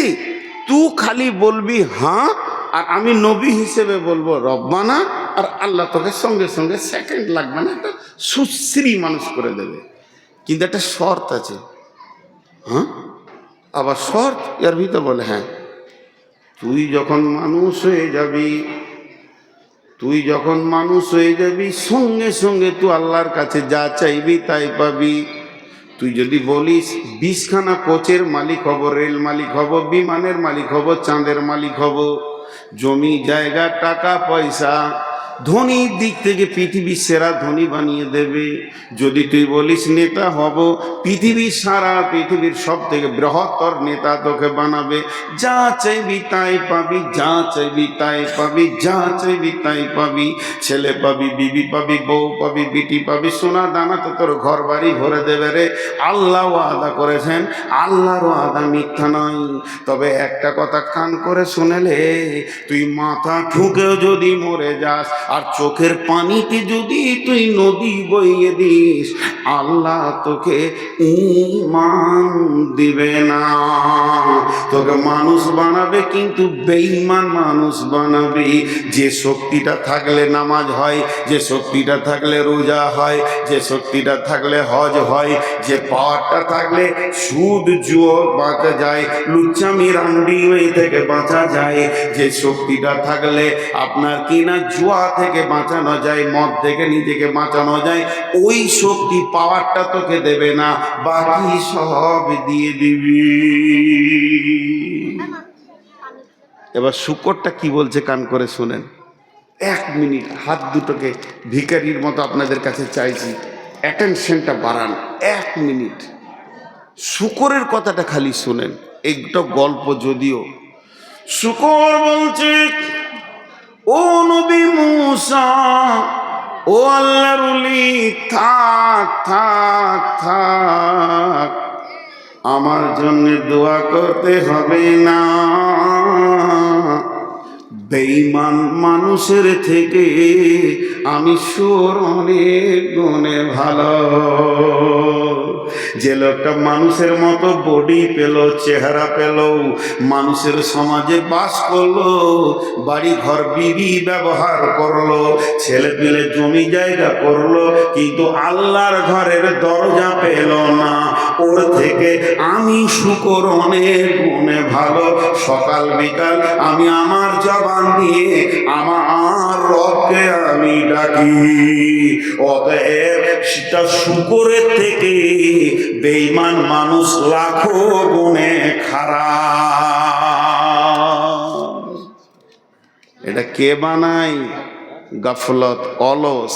তুই খালি বলবি হ্যাঁ, আর আমি নবী হিসেবে বলবো রব্বানা, আর আল্লাহ তোকে সঙ্গে সঙ্গে সেকেন্ড লাগবে না, একটা সুশ্রী মানুষ করে দেবে। কিন্তু একটা শর্ত আছে। হ্যাঁ, আবার শর্ত এর ভিতরে। বলে হ্যাঁ, তুই যখন মানুষ হয়ে যাবি, তুই যখন মানুষ হয়ে যাবি, সঙ্গে সঙ্গে তুই আল্লাহর কাছে যা চাইবি তাই পাবি। তুই যদি বলিস 20খানা কোচের মালিক হব, রেল মালিক হব, বিমানের মালিক হব, চাঁদের মালিক হব, জমি জায়গা টাকা পয়সা, ধনীর দিক থেকে পৃথিবীর সেরা ধনী বানিয়ে দেবে। যদি তুই বলিস নেতা হব, পৃথিবীর সারা পৃথিবীর সব থেকে বৃহত্তর নেতা তোকে বানাবে। যা চাইবি তাই পাবি, যা চাইবি তাই পাবি, যা চাইবি তাই পাবি। ছেলে পাবি, বিবি পাবি, বউ পাবি, বিটি পাবি, সোনা দানাতে তোর ঘর বাড়ি ভরে দেবে রে। আল্লাহ ওয়াদা করেছেন, আল্লাহর ওয়াদা মিথ্যা নয়। তবে একটা কথা কান করে শুনেলে, তুই মাথা ঠুকেও যদি মরে যাস, আর চোখের পানিতে যদি তুই নদী বইয়ে দিস, আল্লাহ তোকে ঈমান দিবে না। তোকে মানুষ বানাবে, কিন্তু বেঈমান মানুষ বানাবে। যে শক্তিটা থাকলে নামাজ হয়, যে শক্তিটা থাকলে রোজা হয়, যে শক্তিটা থাকলে হজ হয়, যে পাওয়ারটা থাকলে সুদ জুয়ো বাঁচা যায়, লুচ্চামি রান্ডি থেকে বাঁচা যায়, যে শক্তিটা থাকলে আপনার কিনা জুয়া থেকে বাঁচানো যায়, মদ থেকে নিজেকে বাঁচানো যায়, ওই শক্তি পাওয়ারটা তোকে দেবে না, বাকি সব দিয়ে দিবি। এবার শুকরটা কি বলছে কান করে শোনেন। 1 মিনিট হাত দুটোকে ভিখারির মতো আপনাদের কাছে চাইছি, অ্যাটেনশনটা বাড়ান। 1 মিনিট শুকরের কথাটা খালি শোনেন, একটা গল্প যদিও। শুকর বলছে, ও নবী মুসা, ও আল্লাহর ওলি, থাক থাক থাক, আমার জন্য দোয়া করতে হবে না। বেঈমান মানুষের থেকে আমি সুর অনেক গুণে ভালো। যে লোকটা মানুষের মতো বডি পেল, চেহারা পেল, মানুষের সমাজে বাস করলো, বাড়ি ঘর বিবি ব্যবহার করলো, ছেলে পেলে জমি জায়গা করলো, কিন্তু আল্লাহর ঘরের দরজা পেল না, ওর থেকে আমি শুকর অনেক গুণে ভালো। সকাল বিকাল আমি আমার জবান দিয়ে আমার রবকে আমি ডাকি। অতএব সেটা শুকরের থেকে বেঈমান মানুষ লাখো গুণে খারাপ। এটা কে বানায়? গাফলত, অলস।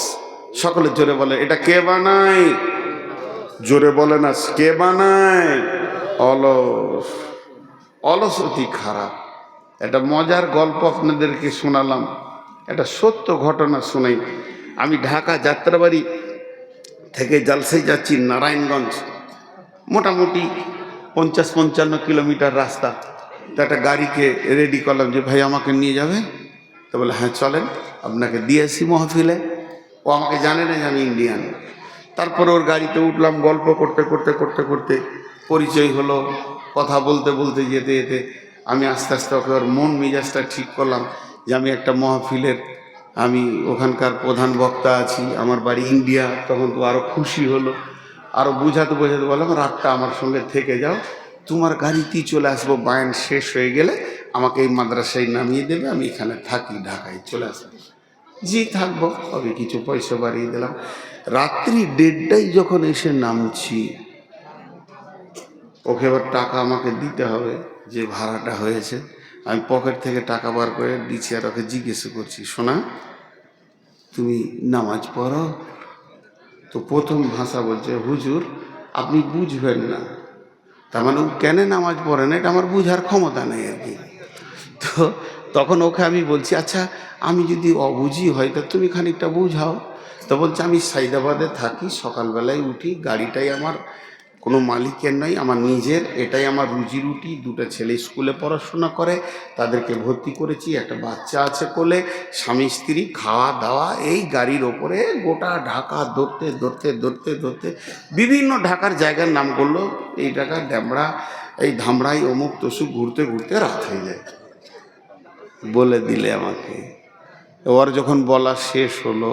সকলে জোরে বলে, এটা কে বানায়? জোরে বলে না, কে বানায়? অলস। অলস অতি খারাপ। একটা মজার গল্প আপনাদেরকে শোনালাম, একটা সত্য ঘটনা শোনাই। আমি ঢাকা যাত্রাবাড়ি থেকে জালসাই যাচ্ছি নারায়ণগঞ্জ, মোটামুটি 50-55 কিলোমিটার রাস্তা। তো একটা গাড়িকে রেডি করলাম যে ভাই আমাকে নিয়ে যাবে। তো বলে হ্যাঁ চলেন, আপনাকে দিয়ে আসি মহফিলে। ও আমাকে জানে না যে আমি ইন্ডিয়ান। তারপরে ওর গাড়িতে উঠলাম, গল্প করতে করতে করতে করতে পরিচয় হলো। কথা বলতে বলতে যেতে যেতে আমি আস্তে আস্তে ওকে ওর মন মেজাজটা ঠিক করলাম যে আমি একটা মহফিলের, আমি ওখানকার প্রধান বক্তা আছি, আমার বাড়ি ইন্ডিয়া। তখন তো আরও খুশি হলো, আরও বোঝাতে বোঝাতে বললাম রাতটা আমার সঙ্গে থেকে যাও, তোমার গাড়িতেই চলে আসবো, বায়ান শেষ হয়ে গেলে আমাকে এই মাদ্রাসায় নামিয়ে দেবে, আমি এখানে থাকি, ঢাকায় চলে আসবো। জি থাকবো, তবে কিছু পয়সা বাড়িয়ে দিলাম। রাত্রি 1:30টায় যখন এসে নামছি, ওকে এবার টাকা আমাকে দিতে হবে, যে ভাড়াটা হয়েছে। আমি পকেট থেকে টাকা বার করে দিচ্ছি, আর ওকে জিজ্ঞেস করছি, শোনা তুমি নামাজ পড়ো? তো প্রথম ভাষা বলছে, হুজুর আপনি বুঝবেন না। তার মানে ও কেন নামাজ পড়ে না এটা আমার বুঝার ক্ষমতা নেই আর কি। তো তখন ওকে আমি বলছি, আচ্ছা আমি যদি অবুঝি হয় তা তুমি খানিকটা বুঝাও। তো বলছে, আমি সাইদাবাদে থাকি, সকালবেলায় উঠি, গাড়িটাই আমার কোনো মালিকের নয়, আমার নিজের, এটাই আমার রুজি রুটি। 2টা ছেলে স্কুলে পড়াশোনা করে, তাদেরকে ভর্তি করেছি, একটা বাচ্চা আছে কোলে, স্বামী স্ত্রী, খাওয়া দাওয়া এই গাড়ির ওপরে। গোটা ঢাকা ধরতে ধরতে ধরতে ধরতে বিভিন্ন ঢাকার জায়গার নাম করলো, এই ঢাকা ড্যামরা, এই ধামরাই, অমুক তসুক, ঘুরতে ঘুরতে রাত হয়ে যায়। বলে দিলে আমাকে। ওর যখন বলা শেষ হলো,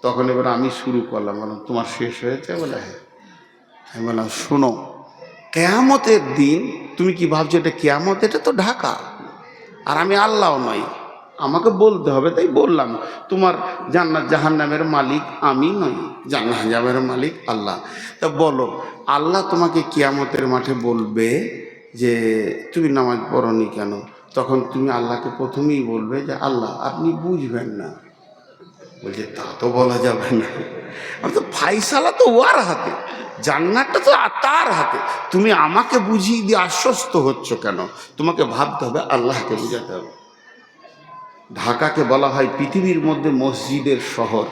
তখন এবার আমি শুরু করলাম, বললাম তোমার শেষ হয়েছে? বলে হ্যাঁ। আমি বললাম, শোনো, কেয়ামতের দিন তুমি কি ভাবছো এটা কেয়ামত? এটা তো ঢাকা, আর আমি আল্লাহ নই, আমাকে বলতে হবে। তাই বললাম, তোমার জান্নাত জাহান্নামের মালিক আমি নই, জান্নাত জাহান্নামের মালিক আল্লাহ। তা বলো, আল্লাহ তোমাকে কিয়ামতের মাঠে বলবে যে তুমি নামাজ পড়নি কেন? তখন তুমি আল্লাহকে প্রথমেই বলবে যে আল্লাহ আপনি বুঝবেন না। বলছে, তা তো বলা যাবে না, তো ফাইসালা তো ওর হাতে, জান্নাতটা তো তার হাতে, তুমি আমাকে বুঝিয়ে দিয়ে আশ্বস্ত হচ্ছ কেন? তোমাকে ভাবতে হবে, আল্লাহকে বুঝাতে হবে। ঢাকাকে বলা হয় পৃথিবীর মধ্যে মসজিদের শহর।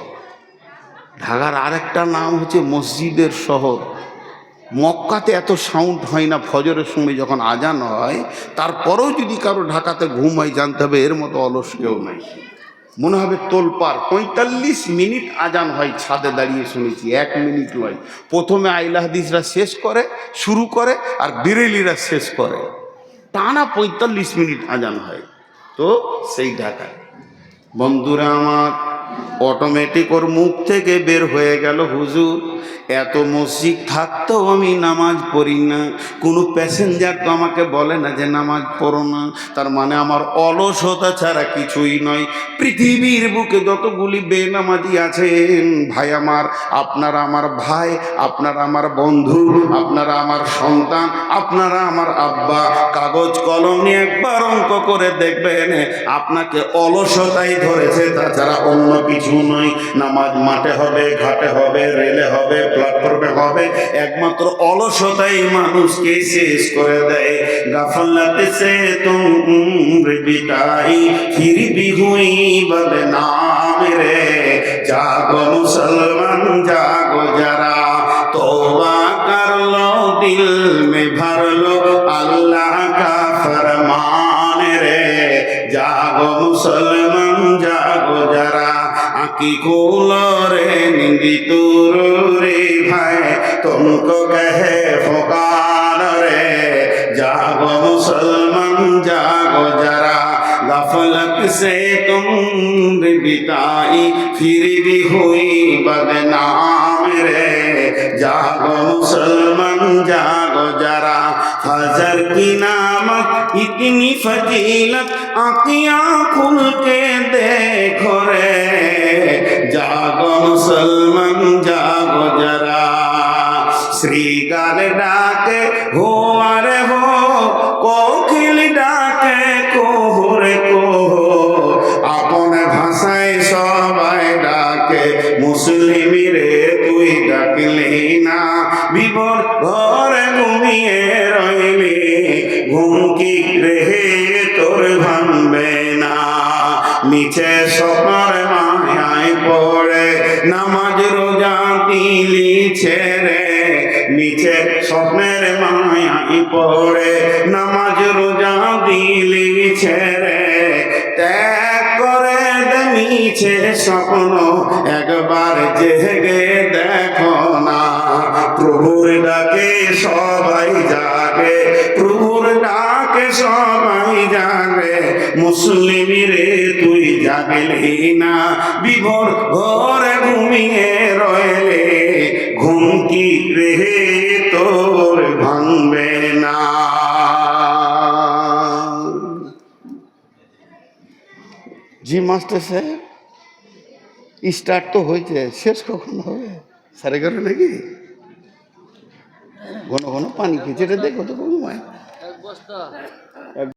ঢাকার আরেকটা নাম হচ্ছে মসজিদের শহর। মক্কাতে এত সাউন্ড হয় না, ফজরের সময় যখন আজান হয়, তারপরেও যদি কারো ঢাকাতে ঘুম হয়, জানতে হবে এর মতো অলস কেউ নাই। মনে হবে তোলপার। 45 মিনিট আজান হয়, ছাদে দাঁড়িয়ে শুনেছি, 1 মিনিট নয়। প্রথমে আইলা হাদিসরা শেষ করে, শুরু করে, আর বিরেলিরা শেষ করে, টানা 45 মিনিট আজান হয়। তো সেই ঢাকায় বন্ধুরা আমার, অটোমেটিক ওর মুখ থেকে বের হয়ে গেল, হুজুর এত মসজিদ থাকতেও আমি নামাজ পড়ি না, কোনো প্যাসেঞ্জার তো আমাকে বলে না যে নামাজ পড়ো না। তার মানে আমার অলসতা ছাড়া কিছুই নয়। পৃথিবীর বুকে যতগুলি বেনামাজি আছেন ভাই আমার, আপনারা আমার ভাই, আপনারা আমার বন্ধু, আপনারা আমার সন্তান, আপনারা আমার আব্বা, কাগজ কলম নিয়ে একবার অঙ্ক করে দেখবেন, আপনাকে অলসতাই ধরেছে, তাছাড়া অন্য কিছু নয়। নামাজ মাঠে হবে, ঘাটে হবে, রেলে হবে, প্ল্যাটফর্মে হবে, একমাত্র অলসতাই মানুষকে শেষ করে দেয়। গাফলাতে সে তুমর বিতাই ফির ভি হুই বদনাম রে, জাগো মুসলমান জাগো যারা, তওবা কর লো দিল মে ভর লো আল্লাহ কা ফরমান রে, জাগো মুসলমান জাগো যারা, আঁকি खोलो रे नींदी दूर रे भाई, तुमको कहे पुकार रे, जागो मुसलमान जागो जरा, गफलत से तुम बिताई फिर भी हुई बदनाम रे, जागो मुसलमान जागो जरा, फजर की नामक इतनी फजीलत आँखियाँ खुल के देखो रे, जागो मुसलमान जागो जरा। श्रीगाल डाके हो अरे हो, कोकिल डाके कोहरे को, अपने भाषाয় সবাই ডাকে, মুসলিম রে তুই ডাকলি না, বিবর ঘরে ঘুমিয়ে রইলি, ঘুম কি রে তোর ভাঙবে না, মিছে স্বপ্নের মায়ায় পড়ে নামাজ রোজা দিলি ছেড়ে, মিছে স্বপ্নের মায়ায় পড়ে নামাজ রোজা দিলি ছেড়ে, ত্যাগ করে দে মিছে স্বপ্ন, একবার জেগে দেখো না, প্রভুর ডাকে সবাই জাগে, প্রভুর ডাকে সবাই জাগে, মুসলিম রে তুই জাগলি না, বিভোর ঘরে ঘুমিয়ে রইলে, ঘুম কি রে তোর ভাঙবে না। মাস্টার সাহেব, স্টার্ট তো হয়েছে, শেষ কখন হবে? 11:30 নাকি? ঘন ঘন পানি খেয়েছে, এটা দেখো তো ঘুমায়।